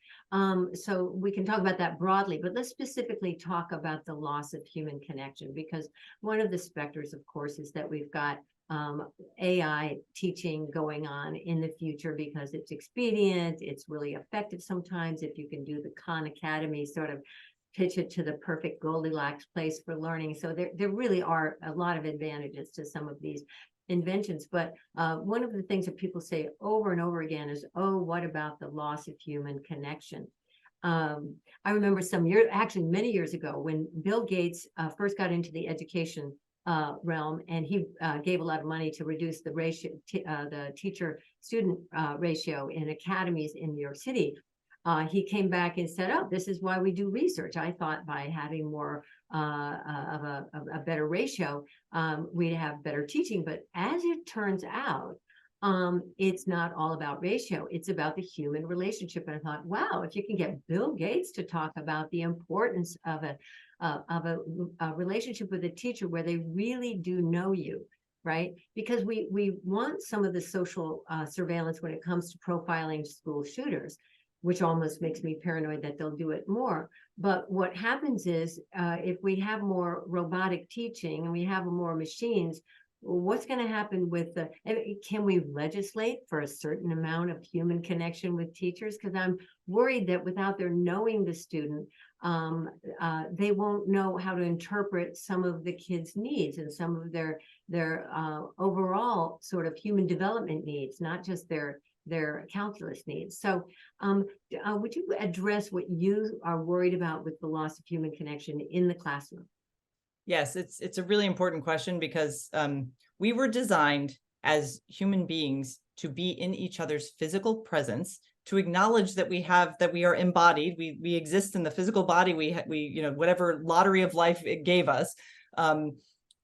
So we can talk about that broadly, but let's specifically talk about the loss of human connection, because one of the specters, of course, is that we've got AI teaching going on in the future because it's expedient, it's really effective sometimes if you can do the Khan Academy sort of pitch it to the perfect Goldilocks place for learning. So there really are a lot of advantages to some of these inventions. But one of the things that people say over and over again is, oh, what about the loss of human connection? I remember actually many years ago, when Bill Gates first got into the education realm, and he gave a lot of money to reduce the ratio, the teacher-student ratio in academies in New York City. He came back and said, oh, this is why we do research. I thought by having more of a better ratio, we'd have better teaching. But as it turns out, it's not all about ratio. It's about the human relationship. And I thought, wow, if you can get Bill Gates to talk about the importance of a relationship with a teacher where they really do know you, right? Because we want some of the social surveillance when it comes to profiling school shooters, which almost makes me paranoid that they'll do it more. But what happens is if we have more robotic teaching and we have more machines, what's going to happen with can we legislate for a certain amount of human connection with teachers? Because I'm worried that without their knowing the student, they won't know how to interpret some of the kids' needs and some of their overall sort of human development needs, not just their calculus needs. So would you address what you are worried about with the loss of human connection in the classroom? Yes, it's a really important question because we were designed as human beings to be in each other's physical presence, to acknowledge that we are embodied, we exist in the physical body, we you know, whatever lottery of life it gave us.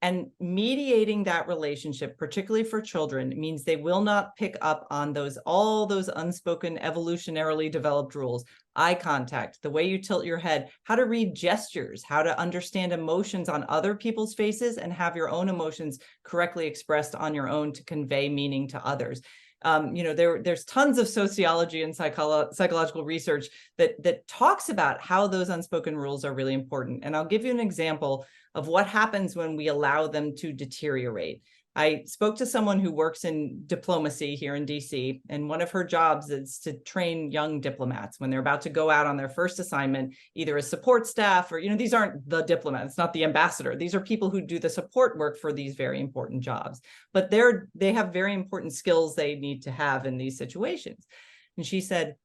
And mediating that relationship, particularly for children, means they will not pick up on all those unspoken, evolutionarily developed rules. Eye contact, the way you tilt your head, how to read gestures, how to understand emotions on other people's faces and have your own emotions correctly expressed on your own to convey meaning to others. You know, there's tons of sociology and psychological research that talks about how those unspoken rules are really important. And I'll give you an example of what happens when we allow them to deteriorate. I spoke to someone who works in diplomacy here in DC, and one of her jobs is to train young diplomats when they're about to go out on their first assignment, either as support staff or, you know, these aren't the diplomats, not the ambassador. These are people who do the support work for these very important jobs, but they have very important skills they need to have in these situations. And she said,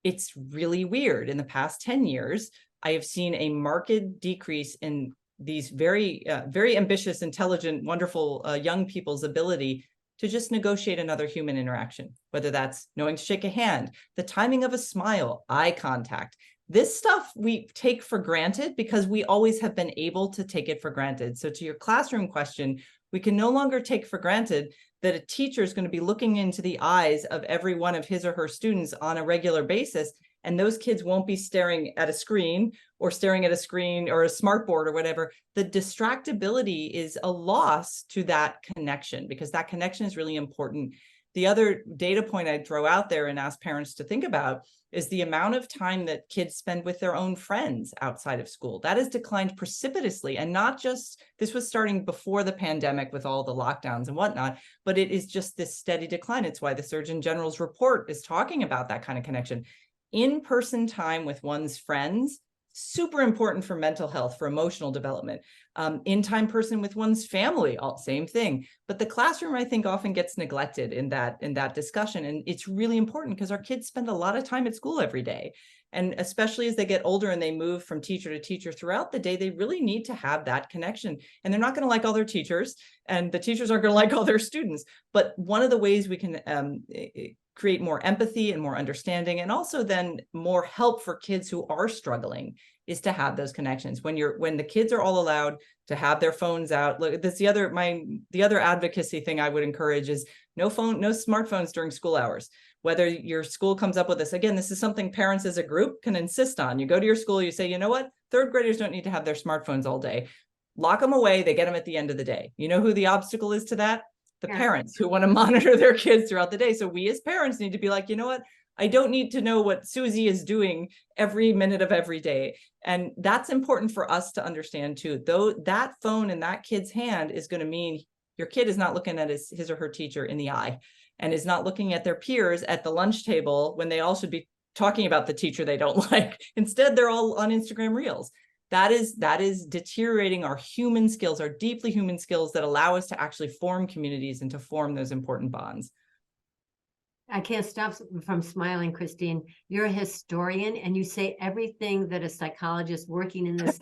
it's really weird. In the past 10 years, I have seen a marked decrease in these very ambitious, intelligent, wonderful young people's ability to just negotiate another human interaction, whether that's knowing to shake a hand, the timing of a smile, eye contact. This stuff we take for granted because we always have been able to take it for granted. So to your classroom question, we can no longer take for granted that a teacher is going to be looking into the eyes of every one of his or her students on a regular basis. And those kids won't be staring at a screen or staring at a screen or a smartboard or whatever. The distractibility is a loss to that connection because that connection is really important. The other data point I'd throw out there and ask parents to think about is the amount of time that kids spend with their own friends outside of school. That has declined precipitously. And not just, this was starting before the pandemic with all the lockdowns and whatnot, but it is just this steady decline. It's why the Surgeon General's report is talking about that kind of connection. In-person time with one's friends, super important for mental health, for emotional development. In-time person with one's family, same thing. But the classroom, I think, often gets neglected in that discussion. And it's really important because our kids spend a lot of time at school every day. And especially as they get older and they move from teacher to teacher throughout the day, they really need to have that connection. And they're not going to like all their teachers, and the teachers aren't going to like all their students. But one of the ways we can create more empathy and more understanding, and also then more help for kids who are struggling, is to have those connections. When the kids are all allowed to have their phones out. Look, that's the other advocacy thing I would encourage is no smartphones during school hours. Whether your school comes up with this, again, this is something parents as a group can insist on. You go to your school, you say, you know what, third graders don't need to have their smartphones all day. Lock them away, they get them at the end of the day. You know who the obstacle is to that? The parents who want to monitor their kids throughout the day. So we as parents need to be like, you know what, I don't need to know what Susie is doing every minute of every day. And that's important for us to understand too. Though that phone in that kid's hand is going to mean your kid is not looking at his or her teacher in the eye, and is not looking at their peers at the lunch table when they all should be talking about the teacher they don't like. Instead, they're all on Instagram Reels. That is deteriorating our human skills, our deeply human skills that allow us to actually form communities and to form those important bonds. I can't stop from smiling, Christine. You're a historian and you say everything that a psychologist working in this.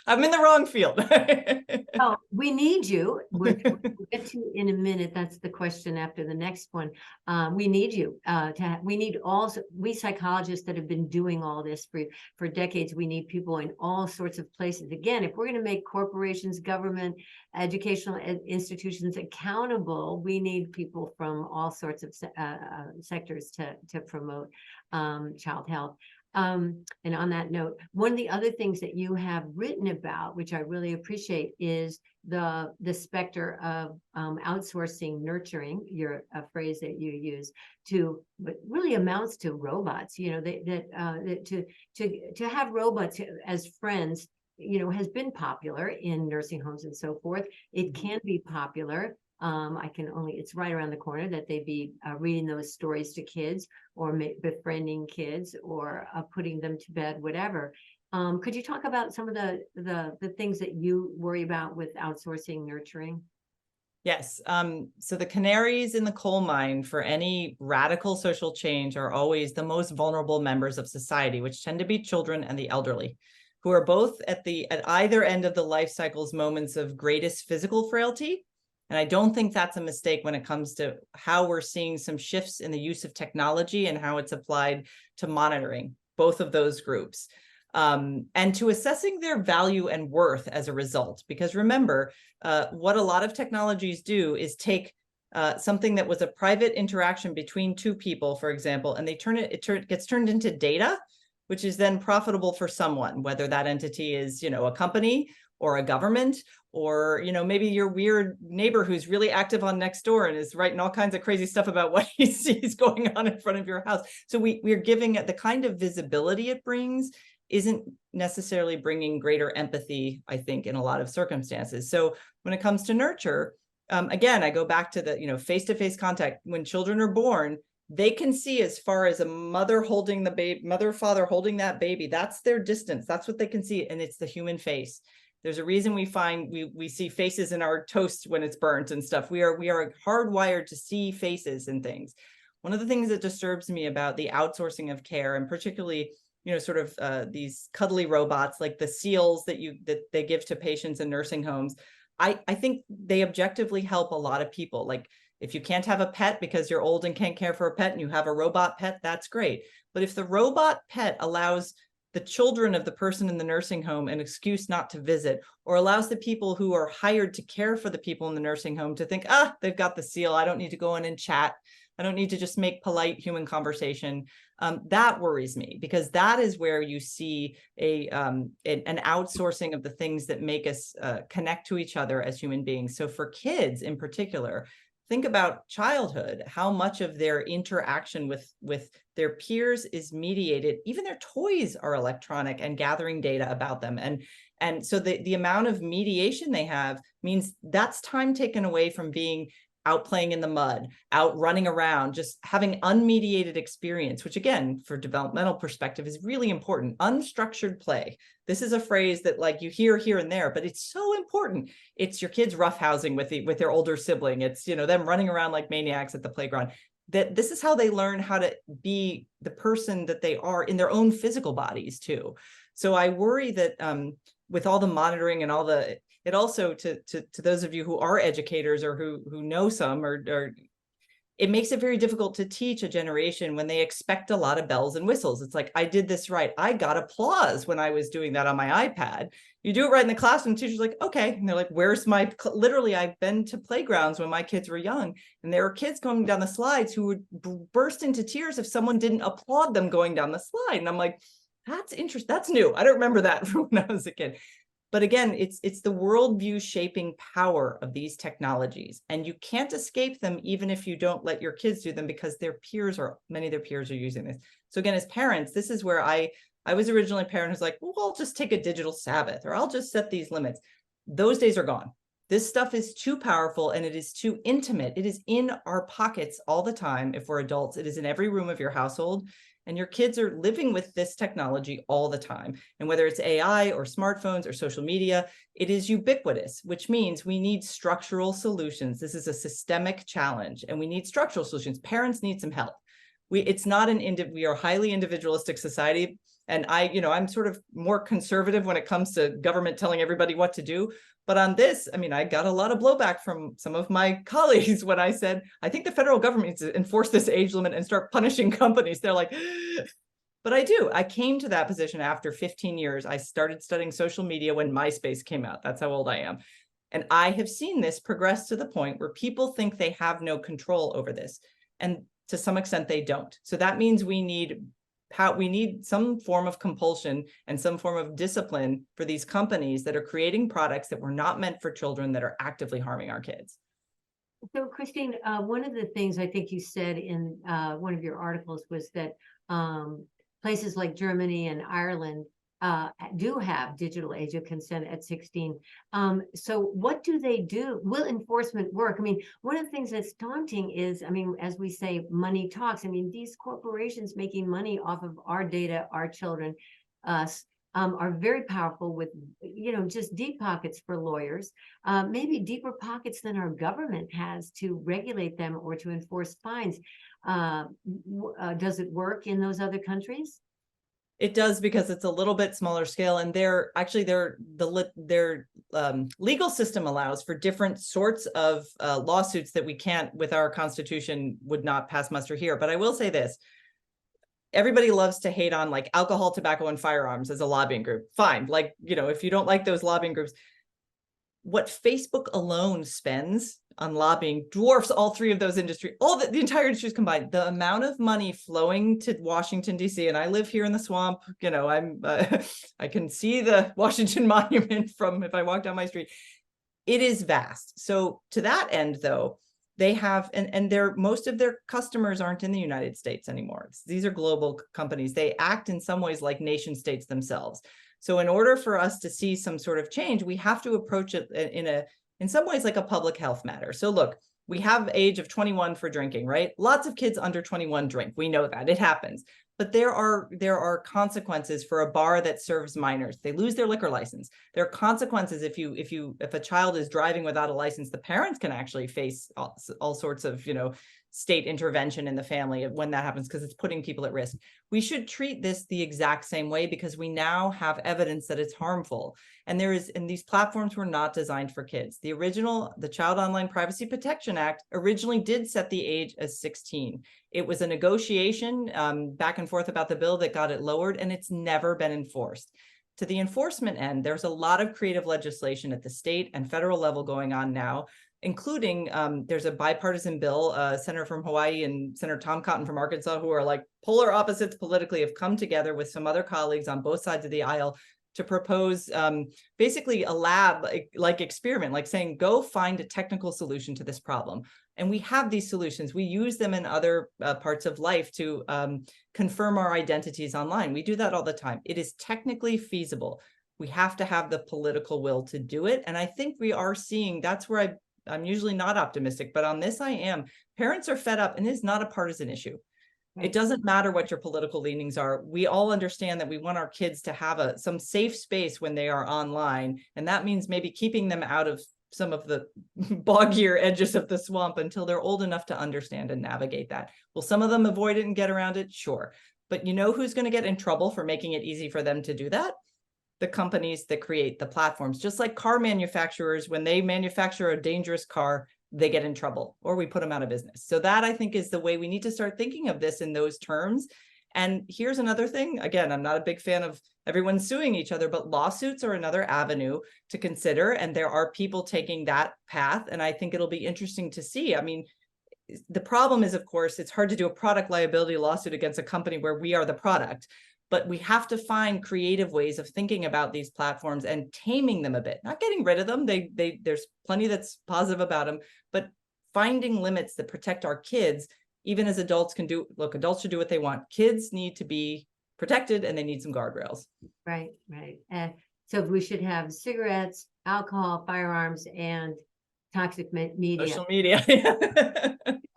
I'm in the wrong field. Oh, we need you. We'll get to in a minute. That's the question after the next one. We need you. We need we psychologists that have been doing all this for decades. We need people in all sorts of places. Again, if we're going to make corporations, government, educational institutions accountable, we need people from all sorts of sectors to promote child health. And on that note, one of the other things that you have written about, which I really appreciate, is the specter of outsourcing nurturing, a phrase that you use, but really amounts to robots. You know, to have robots as friends, you know, has been popular in nursing homes and so forth. It can be popular. It's right around the corner that they be reading those stories to kids, or befriending kids, or putting them to bed, whatever. Could you talk about some of the things that you worry about with outsourcing nurturing? Yes. So the canaries in the coal mine for any radical social change are always the most vulnerable members of society, which tend to be children and the elderly, who are both at either end of the life cycle's moments of greatest physical frailty. And I don't think that's a mistake when it comes to how we're seeing some shifts in the use of technology and how it's applied to monitoring both of those groups, and to assessing their value and worth as a result. Because remember, what a lot of technologies do is take something that was a private interaction between two people, for example, and it gets turned into data, which is then profitable for someone, whether that entity is, you know, a company or a government, or, you know, maybe your weird neighbor who's really active on Nextdoor and is writing all kinds of crazy stuff about what he sees going on in front of your house. So we're giving it the kind of visibility it brings isn't necessarily bringing greater empathy, I think, in a lot of circumstances. So when it comes to nurture, again, I go back to the, you know, face-to-face contact. When children are born, they can see as far as a mother holding the baby, mother, father holding that baby. That's their distance. That's what they can see. And it's the human face. There's a reason we see faces in our toast when it's burnt and stuff. We are hardwired to see faces and things. One of the things that disturbs me about the outsourcing of care, and particularly, you know, sort of these cuddly robots like the seals that they give to patients in nursing homes, I think they objectively help a lot of people. Like, if you can't have a pet because you're old and can't care for a pet and you have a robot pet, that's great. But if the robot pet allows the children of the person in the nursing home an excuse not to visit, or allows the people who are hired to care for the people in the nursing home to think, they've got the seal, I don't need to go in and chat, I don't need to just make polite human conversation, that worries me, because that is where you see an outsourcing of the things that make us connect to each other as human beings. So for kids in particular, think about childhood, how much of their interaction with their peers is mediated. Even their toys are electronic and gathering data about them. And so the amount of mediation they have means that's time taken away from being out playing in the mud, out running around, just having unmediated experience, which again, for developmental perspective is really important. Unstructured play. This is a phrase that like you hear here and there, but it's so important. It's your kids roughhousing with their older sibling. It's, you know, them running around like maniacs at the playground. That this is how they learn how to be the person that they are in their own physical bodies too. So I worry that with all the monitoring and all the, it also to those of you who are educators or who know some, or it makes it very difficult to teach a generation when they expect a lot of bells and whistles. It's like, I did this right. I got applause when I was doing that on my iPad. You do it right in the classroom, the teacher's like, okay. And they're like, where's my, literally, I've been to playgrounds when my kids were young, and there were kids going down the slides who would burst into tears if someone didn't applaud them going down the slide. And I'm like, that's interesting. That's new. I don't remember that from when I was a kid. But again, it's the worldview shaping power of these technologies, and you can't escape them even if you don't let your kids do them, because many of their peers are using this. So again, as parents, this is where I was originally a parent who's like, well, I'll just take a digital Sabbath, or I'll just set these limits. Those days are gone. This stuff is too powerful and it is too intimate. It is in our pockets all the time. If we're adults, it is in every room of your household. And your kids are living with this technology all the time. And whether it's AI or smartphones or social media, it is ubiquitous, which means we need structural solutions. This is a systemic challenge, and we need structural solutions. Parents need some help. We are a highly individualistic society. And I'm sort of more conservative when it comes to government telling everybody what to do. But on this, I mean, I got a lot of blowback from some of my colleagues when I said, I think the federal government needs to enforce this age limit and start punishing companies. They're like, but I do. I came to that position after 15 years. I started studying social media when MySpace came out. That's how old I am. And I have seen this progress to the point where people think they have no control over this. And to some extent, they don't. So that means we need some form of compulsion and some form of discipline for these companies that are creating products that were not meant for children, that are actively harming our kids. So Christine, one of the things I think you said in one of your articles was that places like Germany and Ireland do have digital age of consent at 16. So what do they do? Will enforcement work? I mean, one of the things that's daunting is, I mean, as we say, money talks. I mean, these corporations making money off of our data, our children, us, are very powerful with, just deep pockets for lawyers, maybe deeper pockets than our government has to regulate them or to enforce fines. Does it work in those other countries? It does, because it's a little bit smaller scale, and their legal system allows for different sorts of lawsuits that we can't, with our Constitution, would not pass muster here. But I will say this: everybody loves to hate on like alcohol, tobacco, and firearms as a lobbying group. Fine, like if you don't like those lobbying groups, what Facebook alone spends on lobbying dwarfs all three of those industries, the entire industries combined. The amount of money flowing to Washington, D.C., and I live here in the swamp, I can see the Washington Monument from if I walk down my street. It is vast. So to that end, though, they have, and most of their customers aren't in the United States anymore. These are global companies. They act in some ways like nation states themselves. So in order for us to see some sort of change, we have to approach it in some ways like a public health matter. So look, we have age of 21 for drinking, right? Lots of kids under 21 drink. We know that. It happens. But there are consequences for a bar that serves minors. They lose their liquor license. There are consequences if a child is driving without a license. The parents can actually face all sorts of state intervention in the family when that happens, because it's putting people at risk. We should treat this the exact same way, because we now have evidence that it's harmful. And these platforms were not designed for kids. The Child Online Privacy Protection Act originally did set the age as 16. It was a negotiation back and forth about the bill that got it lowered, and it's never been enforced. To the enforcement end, there's a lot of creative legislation at the state and federal level going on now, including there's a bipartisan bill, Senator from Hawaii and Senator Tom Cotton from Arkansas, who are like polar opposites politically, have come together with some other colleagues on both sides of the aisle to propose basically a lab like experiment, like saying, go find a technical solution to this problem. And we have these solutions. We use them in other parts of life to confirm our identities online. We do that all the time. It is technically feasible. We have to have the political will to do it. And I think we are seeing, that's where I'm usually not optimistic, but on this I am. Parents are fed up, and it is not a partisan issue. Right. It doesn't matter what your political leanings are. We all understand that we want our kids to have some safe space when they are online. And that means maybe keeping them out of some of the boggier edges of the swamp until they're old enough to understand and navigate that. Will some of them avoid it and get around it? Sure. But you know who's going to get in trouble for making it easy for them to do that? The companies that create the platforms. Just like car manufacturers, when they manufacture a dangerous car, they get in trouble or we put them out of business. So that, I think, is the way we need to start thinking of this in those terms. And here's another thing. Again, I'm not a big fan of everyone suing each other, but lawsuits are another avenue to consider. And there are people taking that path. And I think it'll be interesting to see. I mean, the problem is, of course, it's hard to do a product liability lawsuit against a company where we are the product. But we have to find creative ways of thinking about these platforms and taming them a bit, not getting rid of them. There's plenty that's positive about them, but finding limits that protect our kids, even as adults can do. Look, adults should do what they want. Kids need to be protected and they need some guardrails. Right, right. So we should have cigarettes, alcohol, firearms, and toxic media. Social media.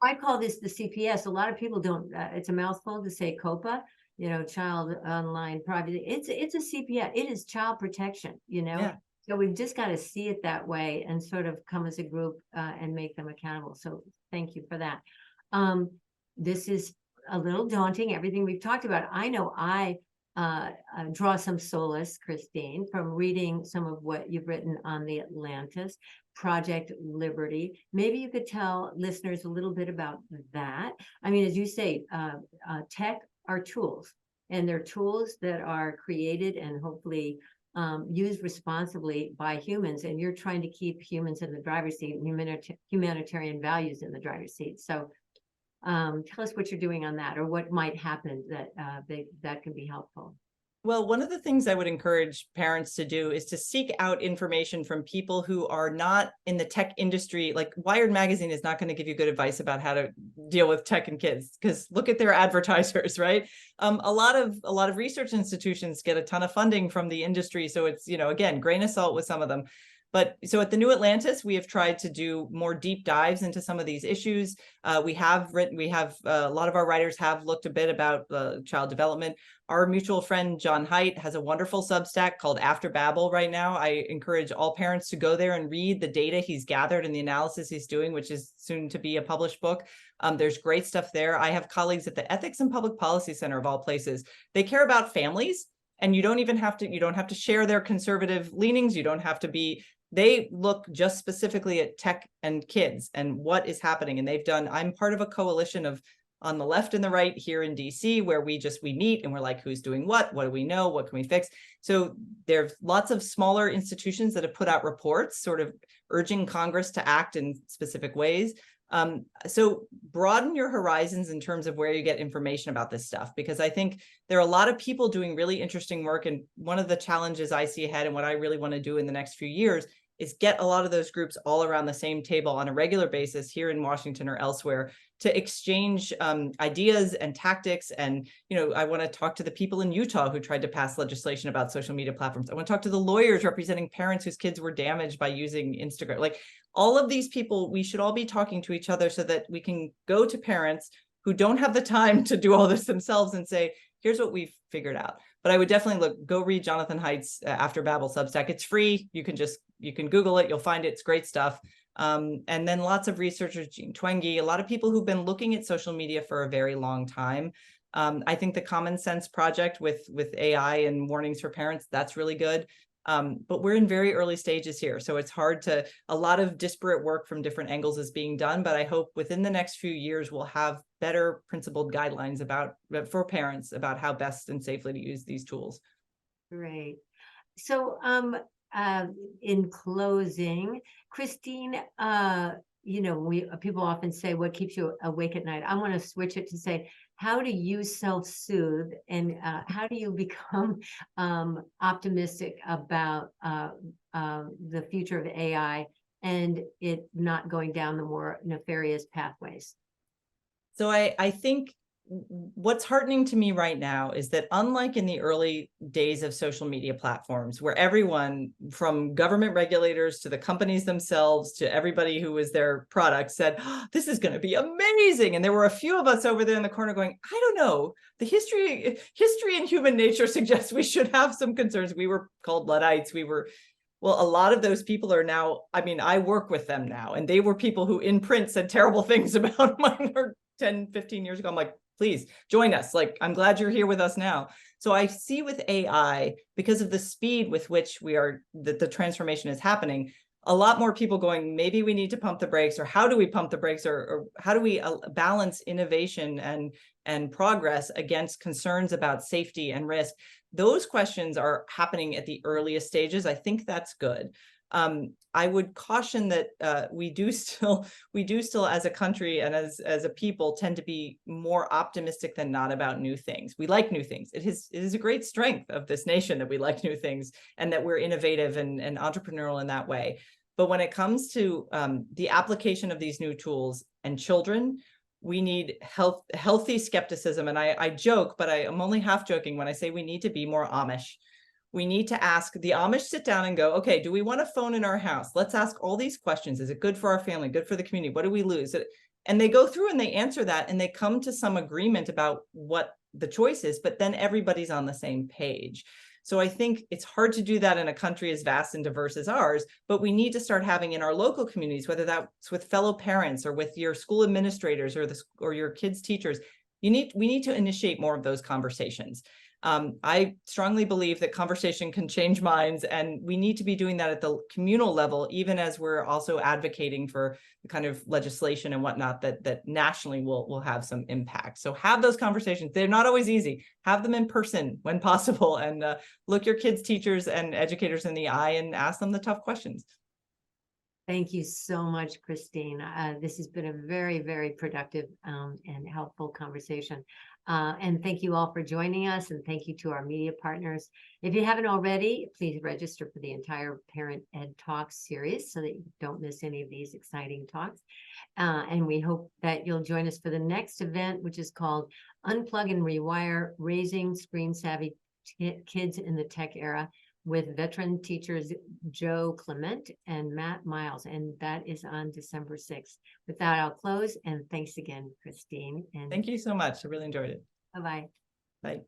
I call this the CPS. A lot of people don't, it's a mouthful to say COPA. Child online privacy. It's a CPS. It is child protection, Yeah. So we've just got to see it that way and sort of come as a group and make them accountable. So thank you for that. This is a little daunting, everything we've talked about. I know I draw some solace, Christine, from reading some of what you've written on the Atlantis, Project Liberty. Maybe you could tell listeners a little bit about that. I mean, as you say, tech are tools, and they're tools that are created and hopefully used responsibly by humans. And you're trying to keep humans in the driver's seat, humanitarian values in the driver's seat. So tell us what you're doing on that, or what might happen that can be helpful. Well, one of the things I would encourage parents to do is to seek out information from people who are not in the tech industry. Like Wired magazine is not going to give you good advice about how to deal with tech and kids, because look at their advertisers, right? A lot of research institutions get a ton of funding from the industry. So it's, again, grain of salt with some of them. But so at the New Atlantis, we have tried to do more deep dives into some of these issues. We have a lot of our writers have looked a bit about child development. Our mutual friend, John Haidt, has a wonderful Substack called After Babel right now. I encourage all parents to go there and read the data he's gathered and the analysis he's doing, which is soon to be a published book. There's great stuff there. I have colleagues at the Ethics and Public Policy Center, of all places. They care about families, and you don't have to share their conservative leanings. You don't have to be. They look just specifically at tech and kids and what is happening. And I'm part of a coalition of on the left and the right here in DC, where we meet and we're like, who's doing what do we know? What can we fix? So there's lots of smaller institutions that have put out reports sort of urging Congress to act in specific ways. So broaden your horizons in terms of where you get information about this stuff, because I think there are a lot of people doing really interesting work. And one of the challenges I see ahead and what I really want to do in the next few years is get a lot of those groups all around the same table on a regular basis here in Washington or elsewhere to exchange ideas and tactics. And, I want to talk to the people in Utah who tried to pass legislation about social media platforms. I want to talk to the lawyers representing parents whose kids were damaged by using Instagram. Like all of these people, we should all be talking to each other so that we can go to parents who don't have the time to do all this themselves and say, here's what we've figured out. But I would definitely go read Jonathan Haidt's After Babel Substack. It's free. You can Google it. You'll find it. It's great stuff. And then lots of researchers, Jean Twenge, a lot of people who've been looking at social media for a very long time. I think the Common Sense Project with AI and warnings for parents, that's really good. But we're in very early stages here. So it's a lot of disparate work from different angles is being done, but I hope within the next few years, we'll have better principled guidelines for parents about how best and safely to use these tools. Great. So, in closing, Christine, people often say, what keeps you awake at night? I want to switch it to say, how do you self-soothe, and how do you become optimistic about the future of AI and it not going down the more nefarious pathways? So I think what's heartening to me right now is that unlike in the early days of social media platforms, where everyone from government regulators to the companies themselves to everybody who was their product said, oh, this is going to be amazing. And there were a few of us over there in the corner going, I don't know, the history and human nature suggests we should have some concerns. We were called Luddites. Well, a lot of those people are now, I work with them now, and they were people who in print said terrible things about my work 10, 15 years ago. I'm like, please join us. Like, I'm glad you're here with us now. So I see with AI, because of the speed with which the transformation is happening, a lot more people going, maybe we need to pump the brakes, or how do we pump the brakes, or how do we balance innovation and progress against concerns about safety and risk. Those questions are happening at the earliest stages. I think that's good. I would caution that we do still as a country and as a people tend to be more optimistic than not about new things. We like new things. It is a great strength of this nation that we like new things and that we're innovative and entrepreneurial in that way. But when it comes to the application of these new tools and children, we need healthy skepticism. And I joke, but I'm only half joking when I say we need to be more Amish. We need to ask the Amish, sit down and go, okay, do we want a phone in our house? Let's ask all these questions. Is it good for our family? Good for the community? What do we lose? And they go through and they answer that and they come to some agreement about what the choice is, but then everybody's on the same page. So I think it's hard to do that in a country as vast and diverse as ours, but we need to start having in our local communities, whether that's with fellow parents or with your school administrators or your kids' teachers, we need to initiate more of those conversations. I strongly believe that conversation can change minds, and we need to be doing that at the communal level, even as we're also advocating for the kind of legislation and whatnot that nationally will have some impact. So have those conversations. They're not always easy. Have them in person when possible, and look your kids' teachers and educators in the eye and ask them the tough questions. Thank you so much, Christine. This has been a very, very productive and helpful conversation. And thank you all for joining us, and thank you to our media partners. If you haven't already, please register for the entire Parent Ed Talks series so that you don't miss any of these exciting talks. And we hope that you'll join us for the next event, which is called Unplug and Rewire: Raising Screen Savvy Kids in the Tech Era, with veteran teachers Joe Clement and Matt Miles, and that is on December 6th. With that, I'll close, and thanks again, Christine. And thank you so much. I really enjoyed it. bye-bye. Bye.